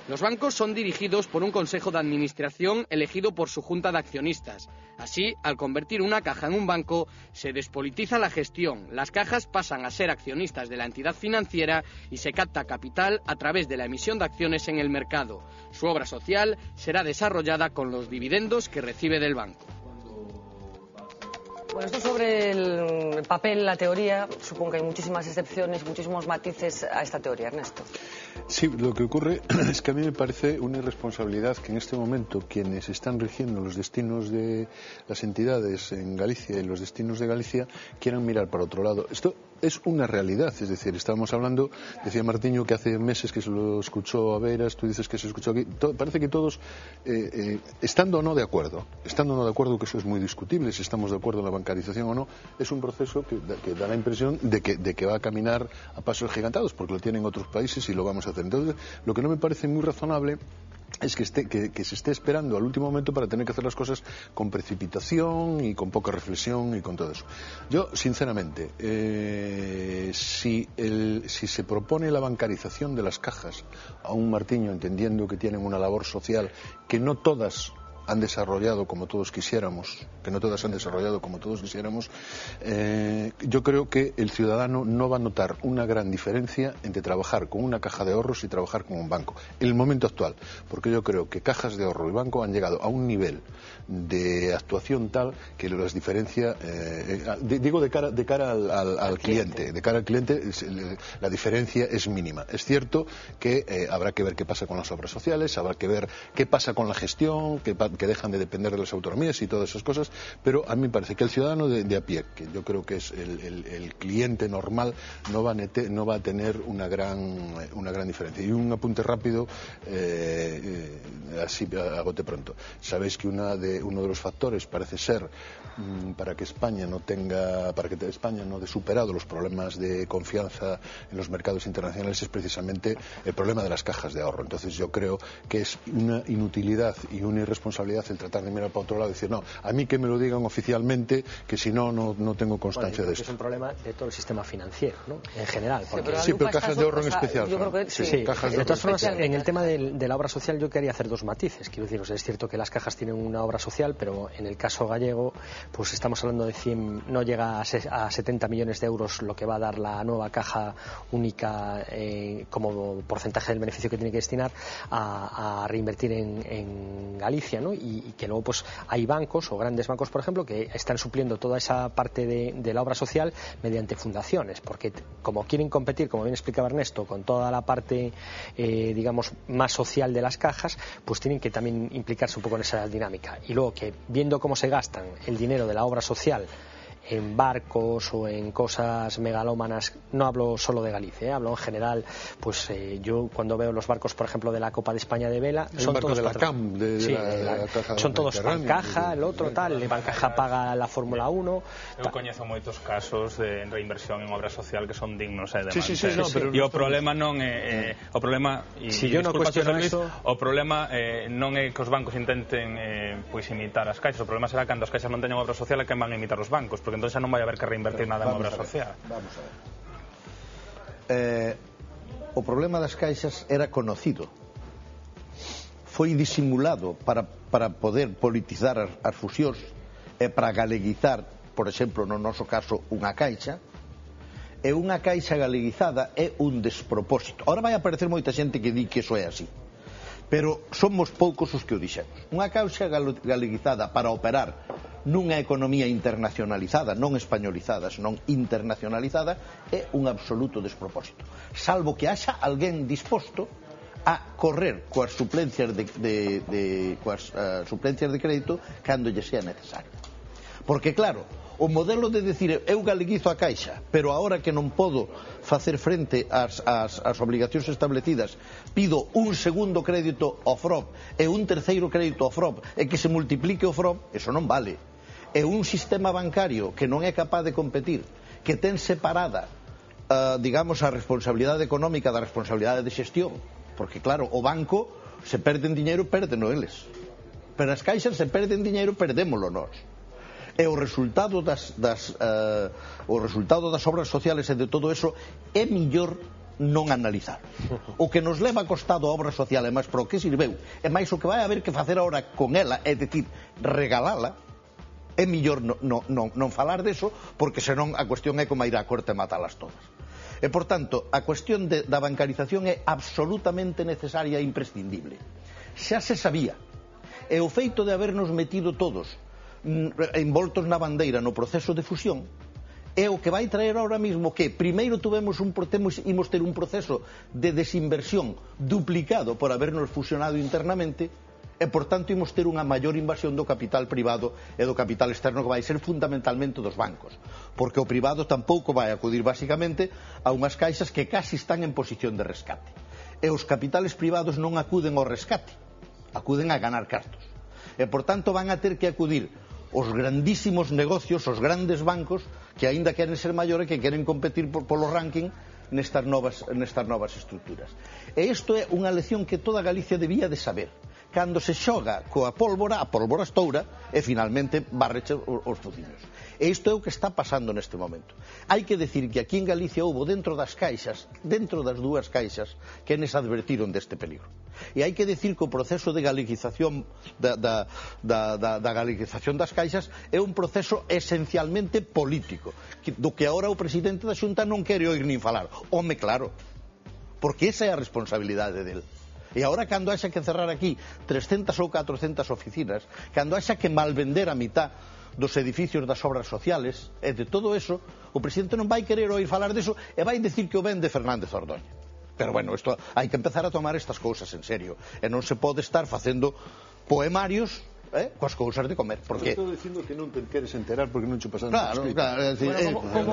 Los bancos son dirigidos por un consejo de administración elegido por su junta de accionistas. Así, al convertir una caja en un banco, se despolitiza la gestión. Las cajas pasan a ser accionistas de la entidad financiera y se capta capital a través de la emisión de acciones en el mercado. Su obra social será desarrollada con los dividendos que recibe del banco. Bueno, esto sobre el papel, la teoría, supongo que hay muchísimas excepciones, muchísimos matices a esta teoría, Ernesto. Sí, lo que ocurre es que a mí me parece una irresponsabilidad que en este momento quienes están rigiendo los destinos de las entidades en Galicia y los destinos de Galicia quieran mirar para otro lado. Esto es una realidad, es decir, estábamos hablando, decía Martiño que hace meses que se lo escuchó a Veras, tú dices que se escuchó aquí, parece que todos, estando o no de acuerdo que eso es muy discutible, si estamos de acuerdo en la bancarización o no, es un proceso que da la impresión de que va a caminar a pasos gigantados, porque lo tienen otros países y lo vamos a hacer. Entonces, lo que no me parece muy razonable es que se esté esperando al último momento para tener que hacer las cosas con precipitación y con poca reflexión y con todo eso. Yo, sinceramente, si se propone la bancarización de las cajas a un Martiño, entendiendo que tienen una labor social que no todas han desarrollado como todos quisiéramos, yo creo que el ciudadano no va a notar una gran diferencia entre trabajar con una caja de ahorros y trabajar con un banco en el momento actual, porque yo creo que cajas de ahorro y banco han llegado a un nivel de actuación tal que las diferencias, digo de cara al cliente, la diferencia es mínima. Es cierto que habrá que ver qué pasa con las obras sociales, habrá que ver qué pasa con la gestión, que dejan de depender de las autonomías y todas esas cosas, pero a mí me parece que el ciudadano de a pie, que yo creo que es el cliente normal, no va a tener una gran diferencia. Y un apunte rápido, así a bote pronto. Sabéis que uno de los factores parece ser para que España no dé superado los problemas de confianza en los mercados internacionales es precisamente el problema de las cajas de ahorro. Entonces yo creo que es una inutilidad y una irresponsabilidad el tratar de mirar para otro lado y decir, no, a mí que me lo digan oficialmente, que si no tengo constancia de esto. Es un problema de todo el sistema financiero, ¿no? En general. Porque... Sí, pero cajas de ahorro en especial. Yo creo que sí. De todas formas, en el tema de la obra social yo quería hacer dos matices. Quiero decir, es cierto que las cajas tienen una obra social, pero en el caso gallego, pues estamos hablando de 100, no llega a 70 millones de euros lo que va a dar la nueva caja única como porcentaje del beneficio que tiene que destinar a reinvertir en Galicia, ¿no? Y que luego pues hay bancos o grandes bancos, por ejemplo, que están supliendo toda esa parte de la obra social mediante fundaciones, porque como quieren competir, como bien explicaba Ernesto, con toda la parte digamos más social de las cajas, pues tienen que también implicarse un poco en esa dinámica. Y luego que viendo cómo se gastan el dinero de la obra social en barcos o en cosas megalómanas, no hablo solo de Galicia, hablo en general, pues yo cuando veo los barcos, por ejemplo, de la Copa de España de vela, son todos de la CAM, son todos Bancaja, el otro tal, Bancaja paga la Fórmula 1. Eu coñezo moitos casos de reinversión en obra social que son dignos de manter. Sí, no, pero e o problema non é o problema, si yo no cuestiono eso, o problema non é que os bancos intenten pois imitar as caixas, o problema será cando as caixas non teñan obra social e que van a imitar os bancos, porque entonces non vai haber que reinvertir nada en obra social. Vamos a ver. O problema das caixas era conocido. Foi disimulado para poder politizar as fusións e para galeguizar, por exemplo, no noso caso, unha caixa. E unha caixa galeguizada é un despropósito. Ahora vai aparecer moita xente que di que iso é así, pero somos poucos os que o dixemos. Unha caixa galeguizada para operar nunha economía internacionalizada, non españolizada, senón internacionalizada, é un absoluto despropósito. Salvo que haxa alguén disposto a correr coas suplencias de crédito cando lle sea necesario. Porque claro, o modelo de decir eu galeguizo a caixa, pero ahora que non podo facer frente ás obligacións establecidas, pido un segundo crédito ao FROB e un terceiro crédito ao FROB e que se multiplique o FROB, eso non vale. É un sistema bancario que non é capaz de competir, que ten separada digamos a responsabilidade económica da responsabilidade de xestión, porque claro, o banco se perden diñeiro, pérdeno eles, pero as caixas se perden diñeiro, perdémolo nós. E o resultado das obras sociales e de todo eso é millor non analizar. O que nos leva costado a obra social é máis para o que sirveu, é máis o que vai haber que facer agora con ela, é dicir, regalala. É millor non falar deso, porque senón a cuestión é como ir á corte e matalas todas. E, por tanto, a cuestión da bancarización é absolutamente necesaria e imprescindible. Xa se sabía. E o feito de habernos metido todos envoltos na bandeira no proceso de fusión é o que vai traer ahora mismo que primeiro imos ter un proceso de desinversión duplicado por habernos fusionado internamente e, por tanto, imos ter unha maior invasión do capital privado e do capital externo, que vai ser fundamentalmente dos bancos, porque o privado tampouco vai acudir basicamente a unhas caixas que casi están en posición de rescate, e os capitales privados non acuden ao rescate, acuden a ganar cartos, e, por tanto, van a ter que acudir os grandísimos negocios, os grandes bancos, que aínda queren ser maiores, que queren competir polo ranking nestas novas estruturas. E isto é unha lección que toda Galicia debía de saber. Cando se xoga coa pólvora, a pólvora estoura e finalmente barreche os fociños. E isto é o que está pasando neste momento. Hai que decir que aquí en Galicia houbo dentro das dúas caixas, que nes advertiron deste peligro. E hai que decir que o proceso de galicización da galicización das caixas é un proceso esencialmente político, do que agora o presidente da Xunta non quere oír nin falar. Home, claro, porque esa é a responsabilidade del. E agora, cando haxa que cerrar aquí 300 ou 400 oficinas, cando haxa que malvender a mitad dos edificios das obras sociales e de todo eso, o presidente non vai querer oír falar deso e vai decir que o vende Fernández Ordoña. Pero bueno, isto hai que empezar a tomar estas cousas en serio, e non se pode estar facendo poemarios coas cousas de comer, porque estou dicindo que non te queres enterar porque non che pasaron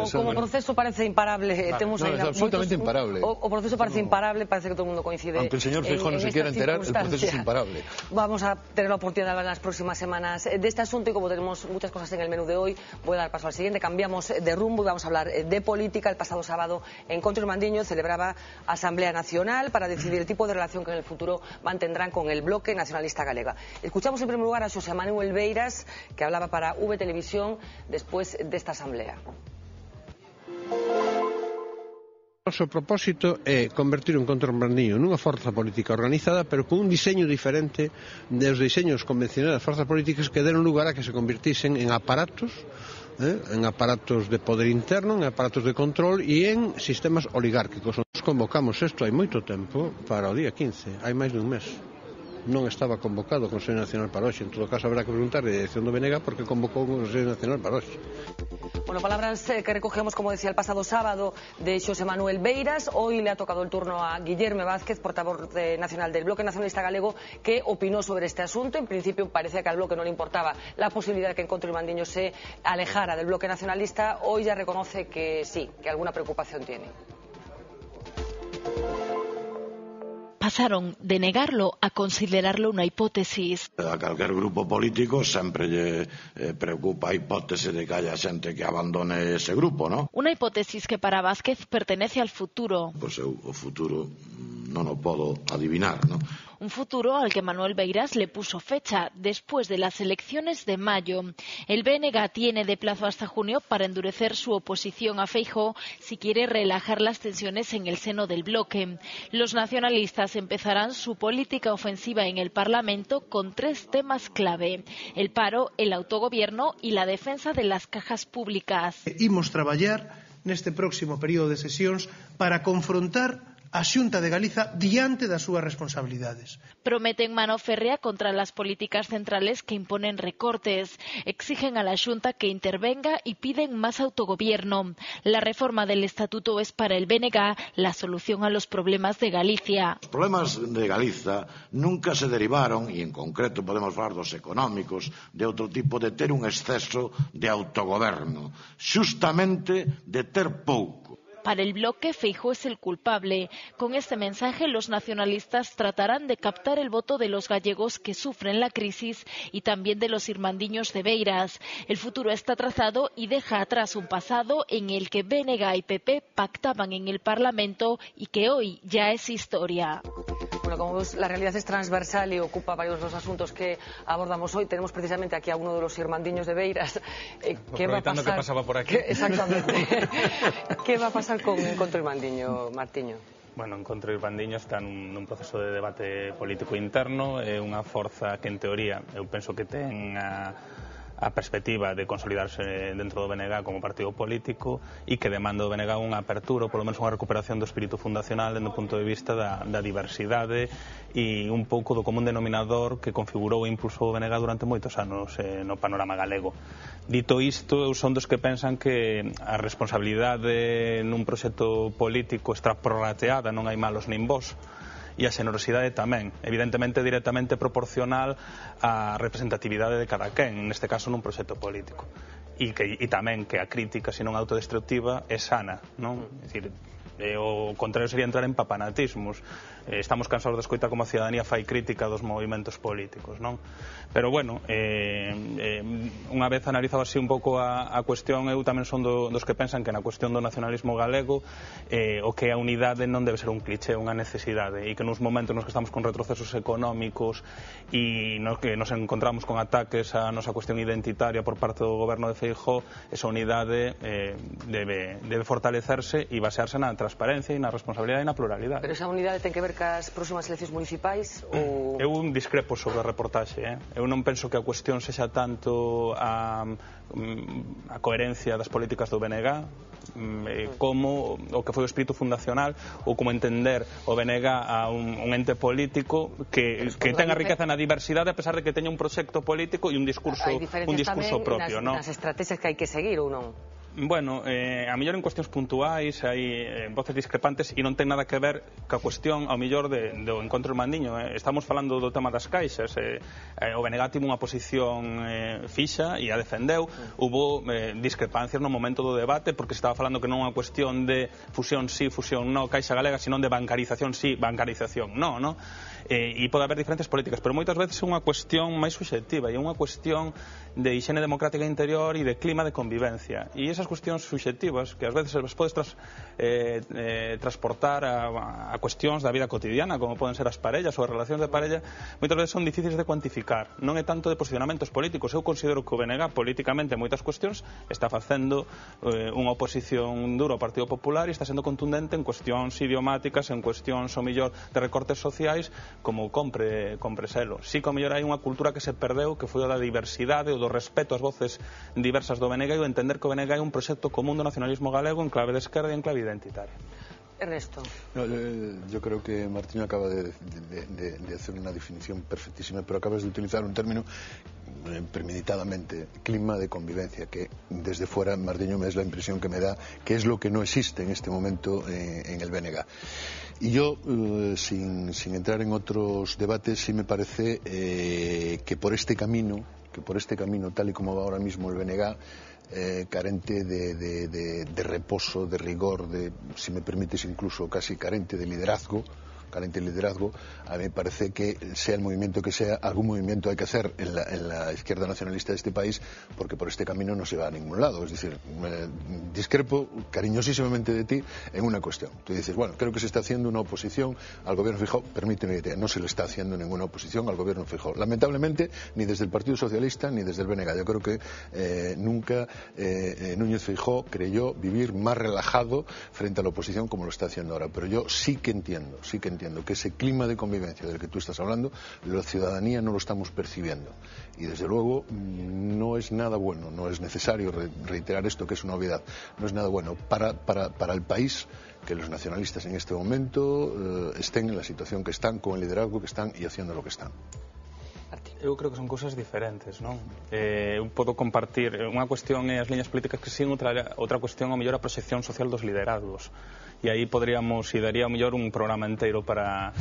como proceso parece imparable, temos aí absolutamente imparable. O proceso parece imparable, parece que todo o mundo coincide. Aunque el señor Feijóo non se quiera enterar, el proceso es imparable. Vamos a tener la oportunidad de hablar en las próximas semanas de este asunto, y como tenemos muchas cosas en el menú de hoy, voy a dar paso al siguiente. Cambiamos de rumbo y vamos a hablar de política. El pasado sábado, Encontro Irmandiño celebraba Asamblea Nacional para decidir el tipo de relación que en el futuro mantendrán con el Bloque Nacionalista Galega. Escuchamos en primer lugar a Xosé Manuel Beiras, que hablaba para V Televisión después de esta asamblea. O noso propósito é convertir o Encontro Irmandiño nunha forza política organizada, pero con un diseño diferente dos diseños convencionais das forzas políticas que deron lugar a que se convirtisen en aparatos de poder interno, en aparatos de control e en sistemas oligárquicos. Nos convocamos isto hai moito tempo para o día 15, hai máis de un mes. Non estaba convocado o Consello Nacional para hoxe. En todo caso, habrá que preguntar a dirección do BNG porque convocou o Consello Nacional para hoxe. Bueno, palabras que recogemos, como decía, el pasado sábado de Xosé Manuel Beiras. Hoy le ha tocado el turno a Guillerme Vázquez, portavoz nacional del Bloque Nacionalista Galego, que opinó sobre este asunto. En principio parecía que al Bloque no le importaba la posibilidad de que Encontro Irmandiño se alejara del Bloque Nacionalista. Hoy ya reconoce que sí, que alguna preocupación tiene. Pasaron de negarlo a considerarlo unha hipótesis. A calquer grupo político sempre lle preocupa a hipótese de que haya xente que abandone ese grupo, ¿no? Unha hipótesis que para Vázquez pertenece al futuro. Pois eu o futuro non o podo adivinar, ¿no? Un futuro al que Manuel Beiras le puso fecha después de las elecciones de mayo. El BNG tiene de plazo hasta junio para endurecer su oposición a Feijóo si quiere relajar las tensiones en el seno del bloque. Los nacionalistas empezarán su política ofensiva en el Parlamento con 3 temas clave: el paro, el autogobierno y la defensa de las cajas públicas. Imos traballar neste próximo período de sesións para confrontar a Xunta de Galiza diante das súas responsabilidades. Prometen mano férrea contra las políticas centrales que imponen recortes. Exigen a la Xunta que intervenga y piden más autogobierno. La reforma del estatuto es para el BNG la solución a los problemas de Galicia. Os problemas de Galiza nunca se derivaron, e en concreto podemos falar dos económicos, de outro tipo, de ter un exceso de autogoberno, xustamente de ter pouco. Para el bloque, Feijóo es el culpable. Con este mensaje, los nacionalistas tratarán de captar el voto de los gallegos que sufren la crisis y también de los irmandiños de Beiras. El futuro está trazado y deja atrás un pasado en el que BNG y PP pactaban en el Parlamento y que hoy ya es historia. Bueno, como ves, la realidad es transversal y ocupa varios de los asuntos que abordamos hoy. Tenemos precisamente aquí a uno de los irmandiños de Beiras. ¿Qué va a pasar? Que pasaba por aquí. Exactamente. ¿Qué va a pasar con Encontro Irmandiño, Martiño? Bueno, Encontro Irmandiño está nun proceso de debate político interno, é unha forza que en teoría eu penso que ten a perspectiva de consolidarse dentro do BNG como partido político e que demanda do BNG unha apertura, ou polo menos unha recuperación do espírito fundacional dentro do punto de vista da diversidade e un pouco do común denominador que configurou e impulsou o BNG durante moitos anos no panorama galego. Dito isto, eu son dos que pensan que a responsabilidade nun proxecto político está prorrateada, non hai malos nin bons, e a xenerosidade tamén, evidentemente directamente proporcional á representatividade de cada quen, neste caso nun proxecto político, e tamén que a crítica, se non autodestructiva, é sana, non? É dicir, o contrario sería entrar en papanatismos. Estamos cansados de escoitar como a ciudadanía fai crítica dos movimentos políticos, non? Pero bueno, unha vez analizado así un pouco a cuestión, eu tamén son dos que pensan que na cuestión do nacionalismo galego o que a unidade non debe ser un cliché, unha necesidade, e que nos momentos nos que estamos con retrocesos económicos e que nos encontramos con ataques a nosa cuestión identitaria por parte do goberno de Feijóo, esa unidade debe fortalecerse e basearse na transparencia e na responsabilidade e na pluralidade. Pero esa unidade ten que ver cas próximas eleccións municipais ou... Eu discrepo sobre a reportaxe, eu non penso que a cuestión sexa tanto a coherencia das políticas do BNG como o que foi o espírito fundacional ou como entender o BNG a un ente político que ten a riqueza na diversidade a pesar de que teña un proxecto político e un discurso propio, non? Nas estrategias que hai que seguir ou non? Bueno, a mellor en cuestións puntuais hai voces discrepantes e non ten nada que ver ca cuestión ao mellor do Encontro Irmandiño. Estamos falando do tema das caixas. O BNG tivo unha posición fixa e a defendeu. Hubo discrepancias no momento do debate porque se estaba falando que non é unha cuestión de fusión sí, fusión no, Caixa Galega, sino de bancarización sí, bancarización no, non? E pode haber diferentes políticas, pero moitas veces é unha cuestión máis subxectiva e é unha cuestión de higiene democrática interior e de clima de convivencia, e esas cuestións subxectivas que ás veces as podes transportar a cuestións da vida cotidiana, como poden ser as parellas ou as relacións de parella, moitas veces son difíciles de cuantificar, non é tanto de posicionamentos políticos. Eu considero que o BNG políticamente en moitas cuestións está facendo unha oposición dura ao Partido Popular e está sendo contundente en cuestións idiomáticas, en cuestións ao mellor de recortes sociais, como compre selo. Si que ao mellor hai unha cultura que se perdeu, que foi o da diversidade, o do respeto ás voces diversas do BNG e o entender que o BNG é un proxecto común do nacionalismo galego en clave de esquerda e en clave identitaria. Ernesto. No, yo creo que Martiño acaba de hacer una definición perfectísima, pero acabas de utilizar un término premeditadamente, clima de convivencia, que desde fuera, Martiño, me es la impresión que me da que es lo que no existe en este momento en el BNG. Y yo, sin entrar en otros debates, sí me parece que por este camino, tal y como va ahora mismo el BNG, carente de reposo, de rigor, si me permites incluso casi carente de liderazgo, a mí me parece que sea el movimiento que sea, algún movimiento hay que hacer en la izquierda nacionalista de este país, porque por este camino no se va a ningún lado. Es decir, discrepo cariñosísimamente de ti en una cuestión. Tú dices, bueno, creo que se está haciendo una oposición al gobierno Feijóo. Permíteme que no se le está haciendo ninguna oposición al gobierno Feijóo. Lamentablemente, ni desde el Partido Socialista ni desde el BNG. Yo creo que nunca Núñez Feijóo creyó vivir más relajado frente a la oposición como lo está haciendo ahora. Pero yo sí que entiendo que ese clima de convivencia del que tú estás hablando, la ciudadanía no lo estamos percibiendo. Y desde luego no es nada bueno, no es necesario reiterar esto, que es una obviedad, no es nada bueno para el país que los nacionalistas en este momento estén en la situación que están, con el liderazgo que están y haciendo lo que están. Eu creo que son cousas diferentes, non? Eu podo compartir unha cuestión é as liñas políticas que siguen, outra cuestión ao mellor a proxección social dos liderazgos, e aí poderíamos e daría ao mellor un programa inteiro para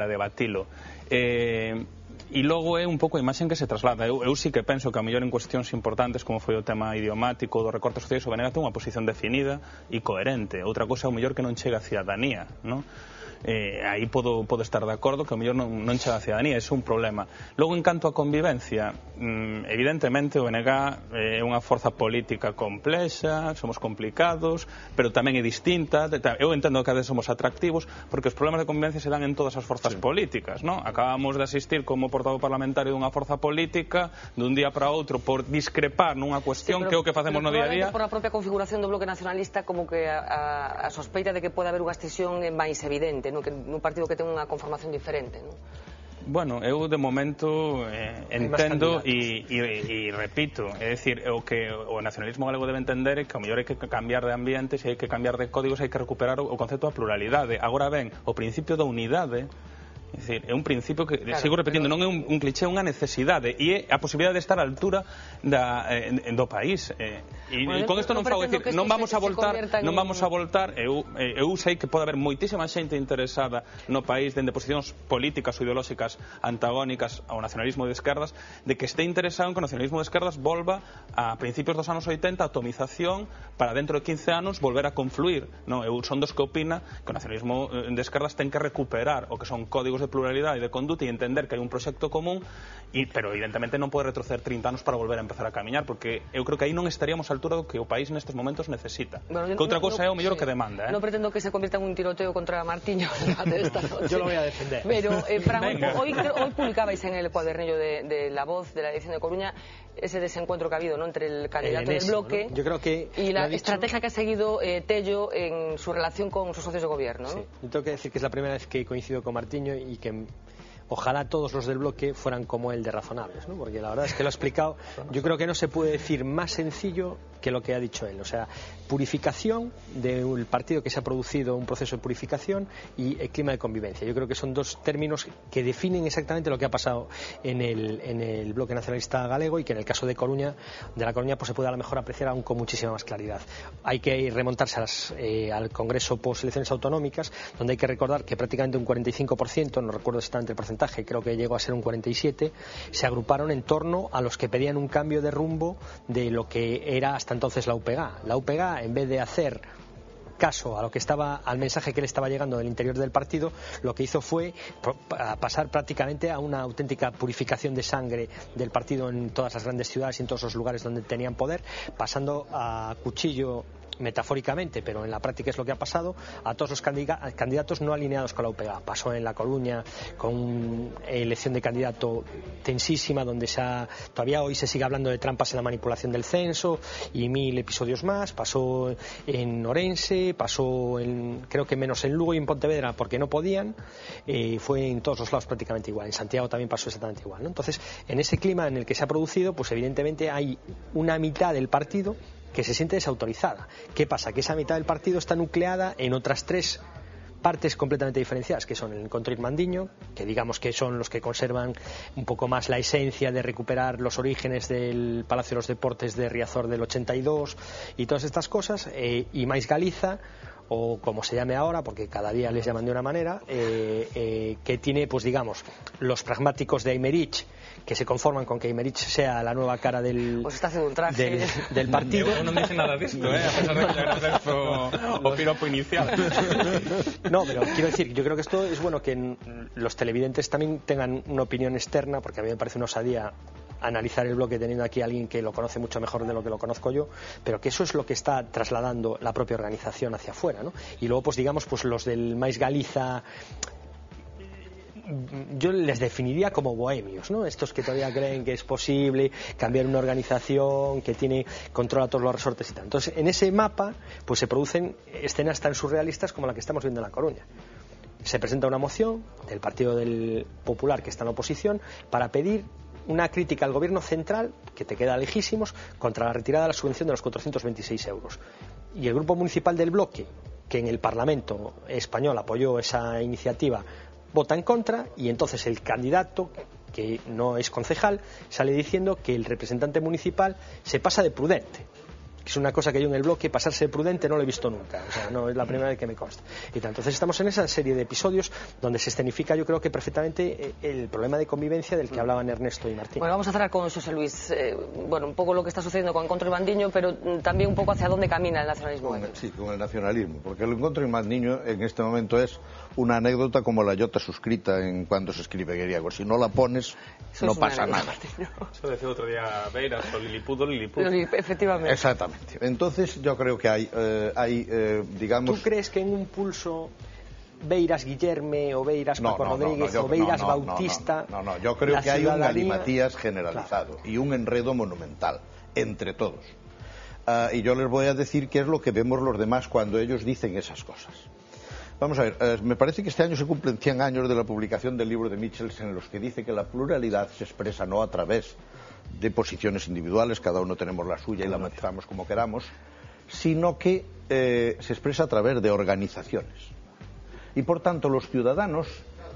debatilo. E logo é un pouco a imaxen que se traslada. Eu sí que penso que ao mellor en cuestións importantes como foi o tema idiomático do recorte sociais, o BNG ten unha posición definida e coherente. Outra cousa ao mellor que non chega a ciudadanía, non? aí podo estar de acordo que ao mellor non chega a cidadanía, é un problema. Logo, en canto a convivencia, evidentemente o NG é unha forza política complexa, somos complicados, pero tamén é distinta. Eu entendo que a veces somos atractivos porque os problemas de convivencia se dan en todas as forzas políticas, non? Acabamos de asistir como portavoz parlamentario dunha forza política dun día para outro por discrepar nunha cuestión que é o que facemos no día a día. Por a propia configuración do Bloque Nacionalista, como que a sospeita de que pode haber unha escisión é máis evidente, nun partido que ten unha conformación diferente, non? Bueno, eu de momento entendo e repito, é dicir, o que o nacionalismo galego debe entender é que ao mellor hai que cambiar de ambientes e hai que cambiar de códigos, hai que recuperar o concepto da pluralidade. Agora ben, o principio da unidade, é dicir, é un principio que, sigo repetindo, non é un cliché, é unha necesidade e é a posibilidade de estar á altura do país. E con isto non fago decir, non vamos a voltar, eu sei que pode haber moitísima xente interesada no país dende posicións políticas ou ideolóxicas antagónicas ao nacionalismo de esquerdas, de que este interesado en que o nacionalismo de esquerdas volva a principios dos anos 80, a atomización, para dentro de 15 anos volver a confluir. Eu son dos que opina que o nacionalismo de esquerdas ten que recuperar o que son códigos de pluralidade e de conduta e entender que hai un proxecto común, pero evidentemente non pode retroceder 30 anos para volver a empezar a camiñar, porque eu creo que aí non estaríamos á altura do que o país nestes momentos necesita. Que outra cousa é o mellor que demanda. Non pretendo que se convierta en un tiroteo contra Martiño esta noche. Yo lo voy a defender. Pero, Fran, hoy publicabais en el cuadernillo de La Voz, de la edición de Coruña, ese desencuentro que ha habido, ¿no?, entre el candidato del bloque, ¿no? Yo creo que y la estrategia que ha seguido Tello en su relación con sus socios de gobierno, ¿no? Sí. Yo tengo que decir que es la primera vez que coincido con Martiño y que ojalá todos los del bloque fueran como él de razonables, ¿no? Porque la verdad es que lo ha explicado. Yo creo que no se puede decir más sencillo que lo que ha dicho él. O sea, purificación del partido, que se ha producido un proceso de purificación, y el clima de convivencia. Yo creo que son dos términos que definen exactamente lo que ha pasado en el bloque nacionalista galego, y que en el caso de La Coruña, pues se puede a lo mejor apreciar aún con muchísima más claridad. Hay que remontarse al Congreso post elecciones autonómicas, donde hay que recordar que prácticamente un 45%, no recuerdo exactamente el porcentaje, creo que llegó a ser un 47%, se agruparon en torno a los que pedían un cambio de rumbo de lo que era hasta entonces la UPG. La UPG, en vez de hacer caso al mensaje que le estaba llegando del interior del partido, lo que hizo fue pasar prácticamente a una auténtica purificación de sangre del partido en todas las grandes ciudades y en todos los lugares donde tenían poder, pasando a cuchillo, metafóricamente, pero en la práctica es lo que ha pasado, a todos los candidatos no alineados con la UPG. Pasó en La Coruña con elección de candidato tensísima, donde todavía hoy se sigue hablando de trampas en la manipulación del censo y 1000 episodios más. Pasó en Orense, pasó creo que menos en Lugo y en Pontevedra porque no podían, fue en todos los lados prácticamente igual. En Santiago también pasó exactamente igual, ¿no? Entonces, en ese clima en el que se ha producido, pues evidentemente hay una mitad del partido que se siente desautorizada. ¿Qué pasa? Que esa mitad del partido está nucleada en otras tres partes completamente diferenciadas, que son el encontro irmandiño, que digamos que son los que conservan un poco más la esencia de recuperar los orígenes del Palacio de los Deportes de Riazor del 82 y todas estas cosas, y Mais Galiza, o como se llame ahora, porque cada día les llaman de una manera, que tiene, pues digamos, los pragmáticos de Aymerich, que se conforman con que Aymerich sea la nueva cara del partido. Non dice nada disto, a pesar de que le agradezo o piropo inicial. No, pero quiero decir, yo creo que esto es bueno que los televidentes también tengan una opinión externa, porque a mí me parece una osadía analizar el bloque teniendo aquí a alguien que lo conoce mucho mejor de lo que lo conozco yo, pero que eso es lo que está trasladando la propia organización hacia afuera, ¿no? Y luego, pues digamos, pues los del Mais Galiza, yo les definiría como bohemios, ¿no? Estos que todavía creen que es posible cambiar una organización que controla todos los resortes y tal. Entonces, en ese mapa pues se producen escenas tan surrealistas como la que estamos viendo en La Coruña. Se presenta una moción del Partido del Popular, que está en la oposición, para pedir una crítica al gobierno central, que te queda lejísimos, contra la retirada de la subvención de los 426 euros. Y el grupo municipal del bloque, que en el Parlamento español apoyó esa iniciativa, vota en contra, y entonces el candidato, que no es concejal, sale diciendo que el representante municipal se pasa de prudente. que es una cosa que yo en el bloque, pasarse de prudente no lo he visto nunca, o sea, no es la primera vez que me consta. Entonces estamos en esa serie de episodios donde se escenifica, yo creo que perfectamente, el problema de convivencia del que hablaban Ernesto y Martín. Bueno, vamos a cerrar con José Luis. Bueno, un poco lo que está sucediendo con Encontro y Mandiño, pero también un poco hacia dónde camina el nacionalismo. Sí, con el nacionalismo, porque el Encontro y Mandiño en este momento es una anécdota como la iota suscrita en cuando se escribe griego. Si no la pones, no pasa nada. Eso decía otro día Beiras, o Liliput o Liliput. Efectivamente. Exactamente. Entonces yo creo que hay digamos... ¿Tú crees que en un pulso Beiras Guillerme o Beiras Paco Rodríguez o Beiras Bautista... No, yo creo que hay un galimatías generalizado y un enredo monumental entre todos. Y yo les voy a decir qué es lo que vemos los demás cuando ellos dicen esas cosas. Vamos a ver, me parece que este año se cumplen 100 años de la publicación del libro de Michels, en los que dice que la pluralidad se expresa no a través de posiciones individuales, cada uno tenemos la suya y la matizamos como queramos, sino que se expresa a través de organizaciones. Y por tanto los ciudadanos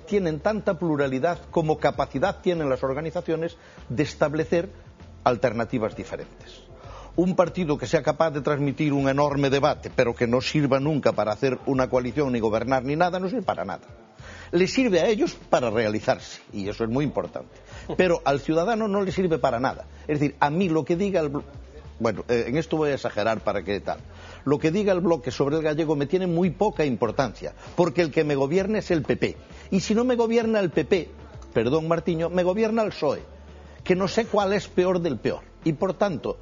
tienen tanta pluralidad como capacidad tienen las organizaciones de establecer alternativas diferentes. Un partido que sea capaz de transmitir un enorme debate, pero que no sirva nunca para hacer una coalición, ni gobernar, ni nada, no sirve para nada. Le sirve a ellos para realizarse, y eso es muy importante. Pero al ciudadano no le sirve para nada. Es decir, a mí lo que diga el... Bueno, en esto voy a exagerar para que tal. Lo que diga el bloque sobre el gallego me tiene muy poca importancia, porque el que me gobierna es el PP. Y si no me gobierna el PP, perdón Martiño, me gobierna el PSOE, que no sé cuál es peor del peor. Y por tanto...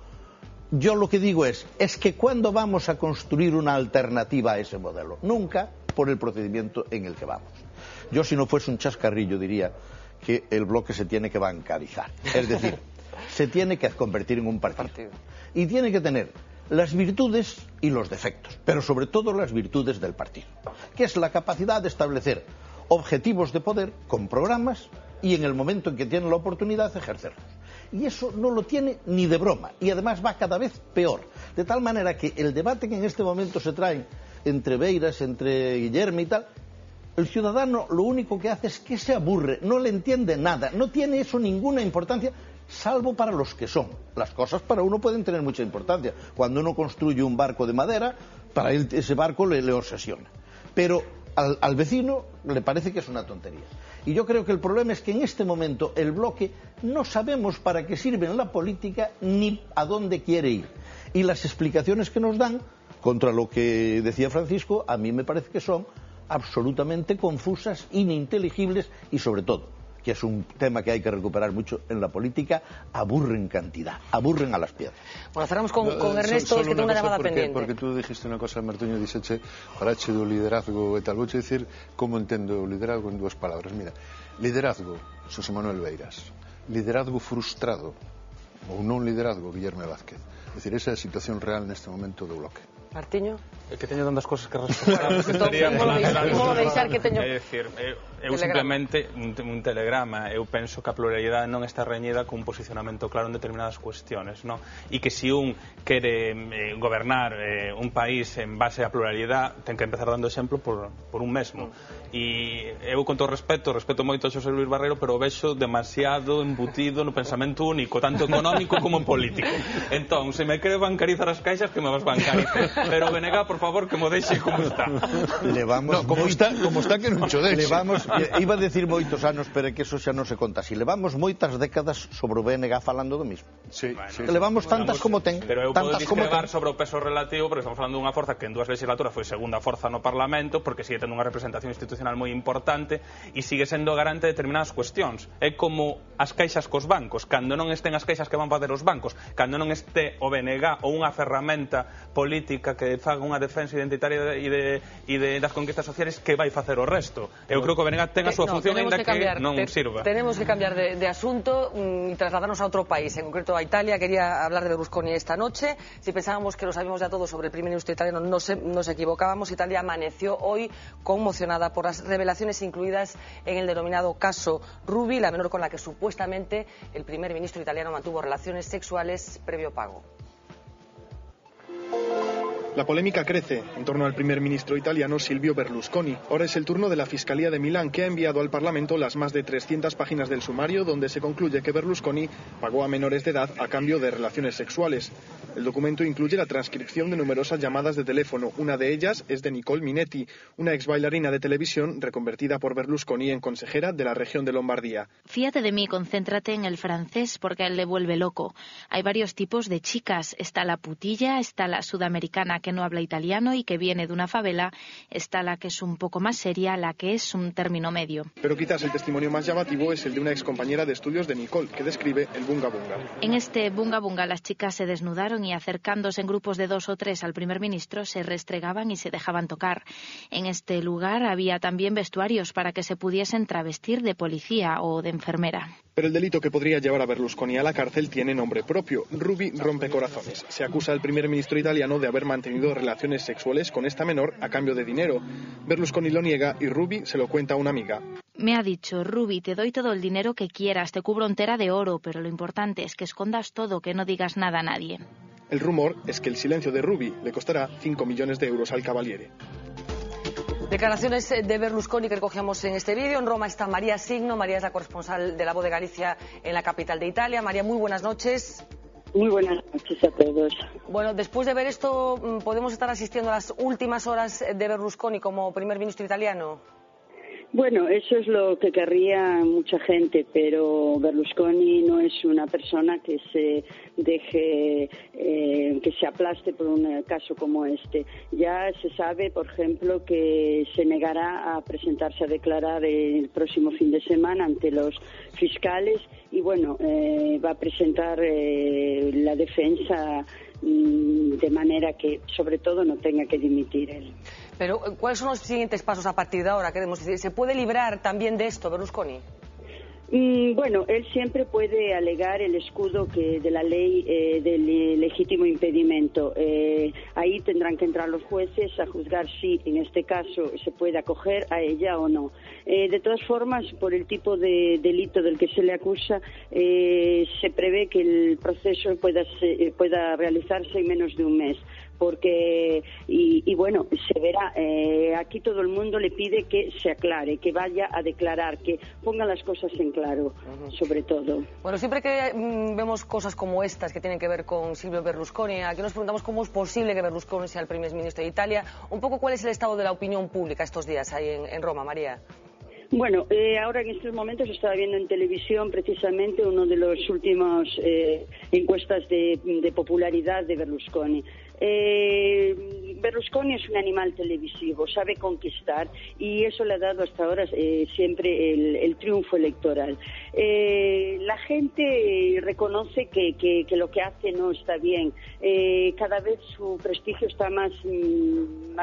Yo lo que digo es que ¿cuándo vamos a construir una alternativa a ese modelo? Nunca por el procedimiento en el que vamos. Yo, si no fuese un chascarrillo, diría que el bloque se tiene que bancarizar. Es decir, se tiene que convertir en un partido. Y tiene que tener las virtudes y los defectos, pero sobre todo las virtudes del partido, que es la capacidad de establecer objetivos de poder con programas y en el momento en que tiene la oportunidad ejercerlos. Y eso no lo tiene ni de broma, y además va cada vez peor, de tal manera que el debate que en este momento se trae entre Beiras, entre Guillermo y tal, el ciudadano lo único que hace es que se aburre, no le entiende nada, no tiene eso ninguna importancia, salvo para los que son. Las cosas para uno pueden tener mucha importancia. Cuando uno construye un barco de madera, para él ese barco le obsesiona. Pero al vecino le parece que es una tontería. Y yo creo que el problema es que en este momento el bloque no sabemos para qué sirve en la política ni a dónde quiere ir. Y las explicaciones que nos dan, contra lo que decía Francisco, a mí me parece que son absolutamente confusas, ininteligibles y sobre todo, que es un tema que hay que recuperar mucho en la política, aburren cantidad, aburren a las piedras. Bueno, cerramos con Ernesto, es que tengo una llamada pendiente. Porque tú dijiste una cosa, Martiño, dixeche, falache do liderazgo e tal, vouche dicir como entendo o liderazgo en dúas palabras. Mira, liderazgo, Xosé Manuel Beiras, liderazgo frustrado, ou non liderazgo, Guillermo Vázquez. É dicir, esa é a situación real neste momento do bloque. Martiño? É que teño tantas cosas que responder. Como deixar que teño... É dicir, eu simplemente un telegrama, eu penso que a pluralidade non está reñida con un posicionamento claro en determinadas cuestiones, non? E que se un quere gobernar un país en base á pluralidade, ten que empezar dando exemplo por un mesmo. E eu, con todo respeto moito a Xosé Luis Barreiro, pero o vexo demasiado embutido no pensamento único, tanto económico como político. Entón, se me quere bancarizar as caixas, que me vas bancarice. Pero Benega, por favor, que mo deixe como está. Levamos como está que non cho deixe. Iba a decir moitos anos, pero que eso xa non se conta así. Levamos moitas décadas sobre o BNG falando do mismo. Sí, bueno, sí. Levamos tantas como ten. Pero eu podo discrepar sobre o peso relativo, porque estamos falando dunha forza que en 2 legislaturas foi segunda forza no Parlamento, porque sigue tendo unha representación institucional moi importante e sigue sendo garante de determinadas cuestións. É como as caixas cos bancos. Cando non estén as caixas, que van facer os bancos? Cando non este o BNG ou unha ferramenta política que faga unha defensa identitaria e das conquistas sociales, que vai facer o resto? Eu creo que o BNG ten a súa función, ainda que non sirva. Tenemos que cambiar de asunto y trasladarnos a otro país, en concreto a Italia. Quería hablar de Berlusconi esta noche. Si pensábamos que lo sabíamos ya todo sobre el primer ministro italiano, nos equivocábamos. Italia amaneció hoy conmocionada por las revelaciones incluidas en el denominado caso Ruby, la menor con la que supuestamente el primer ministro italiano mantuvo relaciones sexuales previo pago. La polémica crece en torno al primer ministro italiano Silvio Berlusconi. Ahora es el turno de la Fiscalía de Milán, que ha enviado al Parlamento las más de 300 páginas del sumario donde se concluye que Berlusconi pagó a menores de edad a cambio de relaciones sexuales. El documento incluye la transcripción de numerosas llamadas de teléfono. Una de ellas es de Nicole Minetti, una ex bailarina de televisión reconvertida por Berlusconi en consejera de la región de Lombardía. Fíjate de mí, concéntrate en el francés porque a él le vuelve loco. Hay varios tipos de chicas. Está la putilla, está la sudamericana que no habla italiano y que viene de una favela, está la que es un poco más seria, la que es un término medio. Pero quizás el testimonio más llamativo es el de una ex compañera de estudios de Nicole, que describe el bunga bunga. En este bunga bunga las chicas se desnudaron y acercándose en grupos de 2 o 3 al primer ministro se restregaban y se dejaban tocar. En este lugar había también vestuarios para que se pudiesen travestir de policía o de enfermera. Pero el delito que podría llevar a Berlusconi a la cárcel tiene nombre propio: Ruby Rompecorazones. Se acusa al primer ministro italiano de haber mantenido relaciones sexuales con esta menor a cambio de dinero. Berlusconi lo niega y Ruby se lo cuenta a una amiga. Me ha dicho: Ruby, te doy todo el dinero que quieras, te cubro entera de oro, pero lo importante es que escondas todo, que no digas nada a nadie. El rumor es que el silencio de Ruby le costará 5 millones de euros al Cavaliere. Declaraciones de Berlusconi que recogíamos en este vídeo. En Roma está María Signo. María es la corresponsal de La Voz de Galicia en la capital de Italia. María, muy buenas noches. Muy buenas noches a todos. Bueno, después de ver esto, ¿podemos estar asistiendo a las últimas horas de Berlusconi como primer ministro italiano? Bueno, eso es lo que querría mucha gente, pero Berlusconi no es una persona que se deje, que se aplaste por un caso como este. Ya se sabe, por ejemplo, que se negará a presentarse a declarar el próximo fin de semana ante los fiscales y, bueno, va a presentar la defensa de manera que, sobre todo, no tenga que dimitir él. Pero, ¿cuáles son los siguientes pasos a partir de ahora? Queremos decir, ¿se puede librar también de esto, Berlusconi? Bueno, él siempre puede alegar el escudo de la ley del legítimo impedimento. Ahí tendrán que entrar los jueces a juzgar si, en este caso, se puede acoger a ella o no. De todas formas, por el tipo de delito del que se le acusa, se prevé que el proceso pueda realizarse en menos de un mes. Porque, y bueno, se verá, aquí todo el mundo le pide que se aclare, que vaya a declarar, que ponga las cosas en claro, sobre todo. Bueno, siempre que vemos cosas como estas que tienen que ver con Silvio Berlusconi, aquí nos preguntamos cómo es posible que Berlusconi sea el primer ministro de Italia. Un poco, ¿cuál es el estado de la opinión pública estos días ahí en Roma, María? Bueno, ahora en estos momentos estaba viendo en televisión precisamente uno de los últimos encuestas de popularidad de Berlusconi. Berlusconi es un animal televisivo, sabe conquistar y eso le ha dado hasta ahora siempre el triunfo electoral. La gente reconoce que lo que hace no está bien. Cada vez su prestigio está más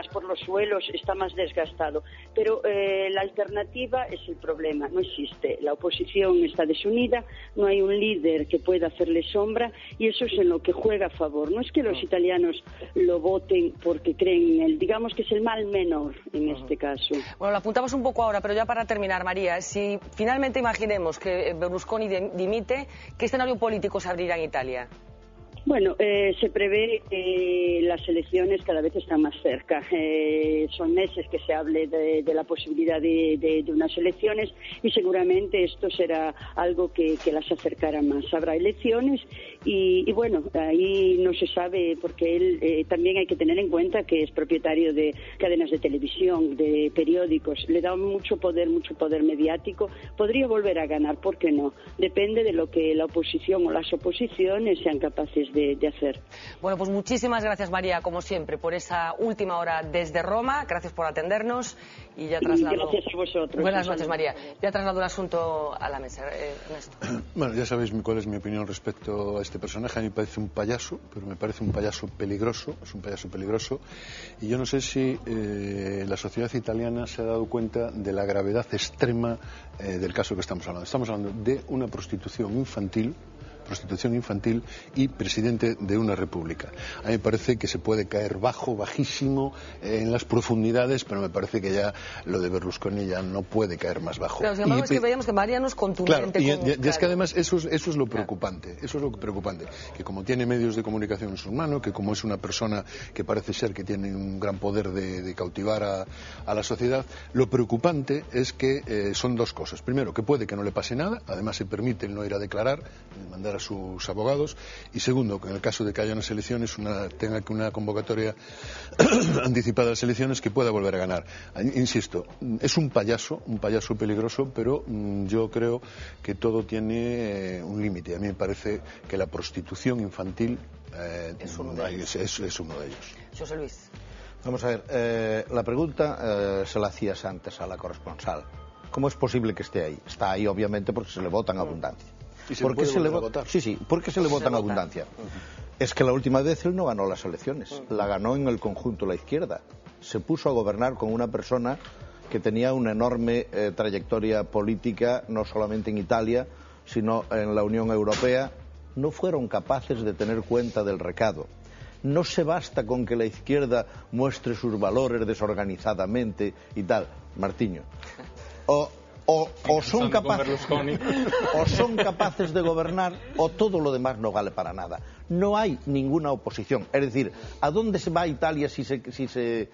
por los suelos, está más desgastado. Pero la alternativa es el problema, no existe. La oposición está desunida, no hay un líder que pueda hacerle sombra y eso es en lo que juega a favor. No es que los italianos lo voten porque creen en él, digamos que es el mal menor en este caso. Bueno, lo apuntamos un poco ahora, pero ya para terminar, María, si finalmente imaginemos que Berlusconi dimite, ¿qué escenario político se abrirá en Italia? Bueno, se prevé que las elecciones cada vez están más cerca. Son meses que se hable de la posibilidad de unas elecciones y seguramente esto será algo que las acercará más. Habrá elecciones y bueno, ahí no se sabe porque él también hay que tener en cuenta que es propietario de cadenas de televisión, de periódicos. Le da mucho poder mediático. Podría volver a ganar, ¿por qué no? Depende de lo que la oposición o las oposiciones sean capaces de hacer. Bueno, pues muchísimas gracias, María, como siempre, por esa última hora desde Roma. Gracias por atendernos y ya traslado... Gracias a vosotros. Buenas noches, María. Ya traslado el asunto a la mesa. Ernesto. Bueno, ya sabéis cuál es mi opinión respecto a este personaje. A mí me parece un payaso, pero me parece un payaso peligroso. Es un payaso peligroso. Y yo no sé si la sociedad italiana se ha dado cuenta de la gravedad extrema del caso que estamos hablando. Estamos hablando de una prostitución infantil y presidente de una república. A mí me parece que se puede caer bajísimo en las profundidades, pero me parece que ya lo de Berlusconi ya no puede caer más bajo. Claro, sin embargo, es que veíamos que Mariano es contundente. Claro, y es que además eso es lo preocupante, que como tiene medios de comunicación en su mano, que como es una persona que parece ser que tiene un gran poder de cautivar a la sociedad, lo preocupante es que son dos cosas. Primero, que puede que no le pase nada, además se permite el no ir a declarar, mandar a sus abogados, y segundo, que en el caso de que haya unas elecciones, tenga que una convocatoria anticipada de las elecciones, que pueda volver a ganar. Insisto, es un payaso peligroso, pero yo creo que todo tiene un límite. A mí me parece que la prostitución infantil es uno de ellos. José Luis. Vamos a ver, la pregunta se la hacías antes a la corresponsal. ¿Cómo es posible que esté ahí? Está ahí, obviamente, porque se le vota en abundancia. ¿Y se le puede votar? Sí, ¿por qué se le vota en abundancia? Es que la última vez él no ganó las elecciones, la ganó en el conjunto la izquierda. Se puso a gobernar con una persona que tenía una enorme trayectoria política, no solamente en Italia, sino en la Unión Europea. No fueron capaces de tener cuenta del recado. No se basta con que la izquierda muestre sus valores desorganizadamente y tal. Martiño. O son capaces de gobernar, o todo lo demás no vale para nada. No hay ninguna oposición. Es decir, ¿a dónde se va Italia si se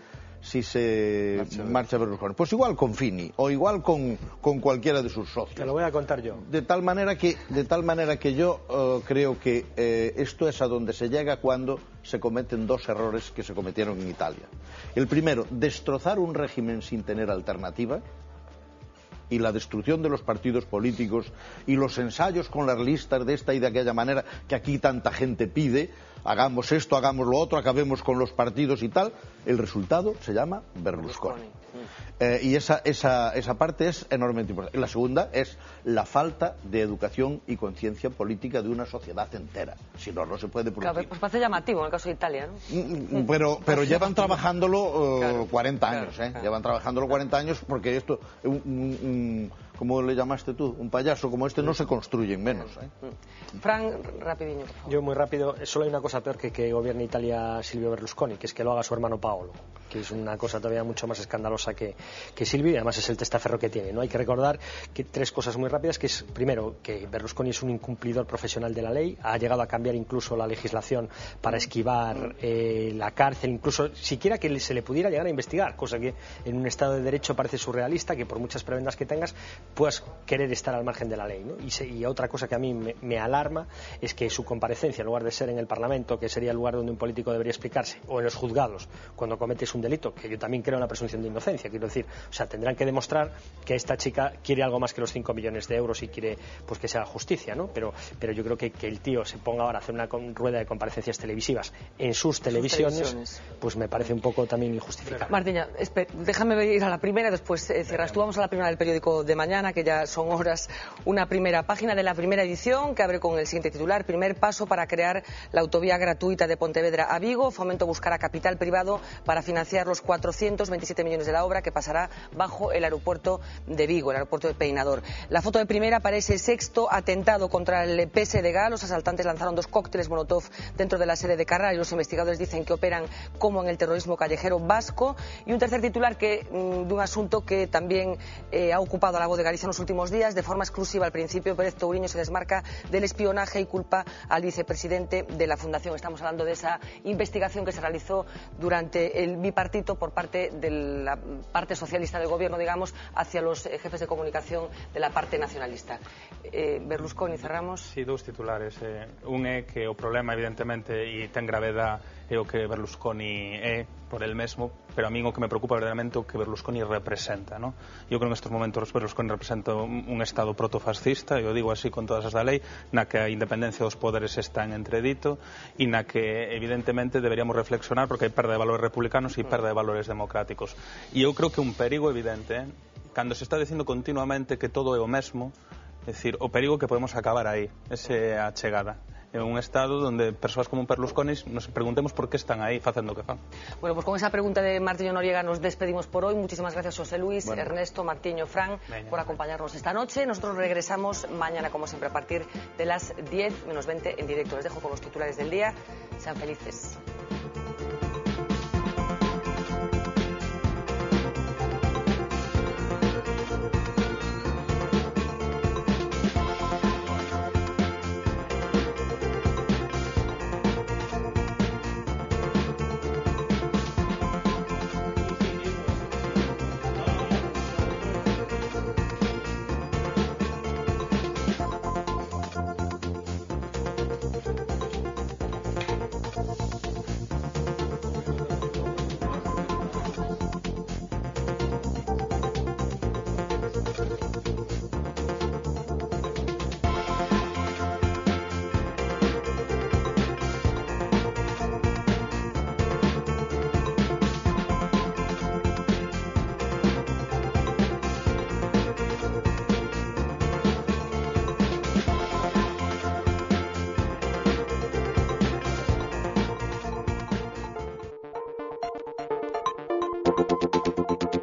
marcha Berlusconi? Pues igual con Fini o igual con cualquiera de sus socios. Te lo voy a contar yo. De tal manera que yo creo que esto es a donde se llega cuando se cometen dos errores que se cometieron en Italia. El primero, destrozar un régimen sin tener alternativa, y la destrucción de los partidos políticos y los ensayos con las listas de esta y de aquella manera que aquí tanta gente pide, hagamos esto, hagamos lo otro, acabemos con los partidos y tal. El resultado se llama Berlusconi. Y esa parte es enormemente importante. Y la segunda es la falta de educación y conciencia política de una sociedad entera. Si no, no se puede producir. Claro, pues parece llamativo en el caso de Italia, ¿no? Pero llevan trabajándolo 40 años, claro. Llevan trabajándolo 40 años porque esto, ¿cómo le llamaste tú? Un payaso como este no se construye en menos. Fran, rapidinho, por favor. Yo muy rápido, solo hay una cosa peor que gobierne Italia Silvio Berlusconi, que es que lo haga su hermano Paolo, que es una cosa todavía mucho más escandalosa que Silvio, y además es el testaferro que tiene, ¿no? Hay que recordar que tres cosas muy rápidas, que es, primero, que Berlusconi es un incumplidor profesional de la ley, ha llegado a cambiar incluso la legislación para esquivar la cárcel, incluso siquiera que se le pudiera llegar a investigar, cosa que en un Estado de Derecho parece surrealista, que por muchas prebendas que tengas puedas querer estar al margen de la ley, ¿no? Y otra cosa que a mí me alarma es que su comparecencia, en lugar de ser en el Parlamento, que sería el lugar donde un político debería explicarse, o en los juzgados, cuando cometes un delito, que yo también creo en la presunción de inocencia, quiero decir, o sea, tendrán que demostrar que esta chica quiere algo más que los 5 millones de euros y quiere pues que se haga justicia, ¿no? Pero yo creo que el tío se ponga ahora a hacer una rueda de comparecencias televisivas en sus televisiones, pues me parece un poco también injustificado. Martiña, déjame ir a la primera, después cierras tú. Vamos a la primera del periódico de mañana, que ya son horas. Una primera página de la primera edición que abre con el siguiente titular: primer paso para crear la autovía gratuita de Pontevedra a Vigo. Fomento buscará capital privado para financiar los 427 millones de la obra, que pasará bajo el aeropuerto de Vigo, el aeropuerto de Peinador. La foto de primera para ese sexto atentado contra el PSDG. Los asaltantes lanzaron 2 cócteles Molotov dentro de la sede de Carral y los investigadores dicen que operan como en el terrorismo callejero vasco. Y un tercer titular de un asunto que también ha ocupado a La Voz de Galicia en los últimos días, de forma exclusiva al principio. Pérez Touriño se desmarca del espionaje y culpa al vicepresidente de la Fundación. Estamos hablando de esa investigación que se realizó durante el bipartito por parte de la parte socialista del gobierno, digamos, hacia los jefes de comunicación de la parte nacionalista. Berlusconi, cerramos. Sí, 2 titulares. Un é que o problema, evidentemente, e ten gravedad, é o que Berlusconi é por el mesmo, pero a mí o que me preocupa verdadeiramente o que Berlusconi representa, ¿no? Yo creo que en estos momentos Berlusconi representa un Estado protofascista, eu digo así con todas as da lei, na que a independencia dos poderes está en entredito e na que evidentemente deberíamos reflexionar, porque hai perda de valores republicanos e perda de valores democráticos. E eu creo que un perigo evidente, cando se está dicindo continuamente que todo é o mesmo, é dicir, o perigo que podemos acabar aí, esa é a chegada. En un Estado donde persoas como Berlusconi nos preguntemos por qué están aí facendo o que fan. Bueno, pues con esa pregunta de Martiño Noriega nos despedimos por hoy. Muchísimas gracias, José Luis, Ernesto, Martiño, Fran, por acompañarnos esta noche. Nosotros regresamos mañana, como siempre, a partir de las 10 menos 20 en directo. Les dejo con los titulares del día. Sean felices. Thank you.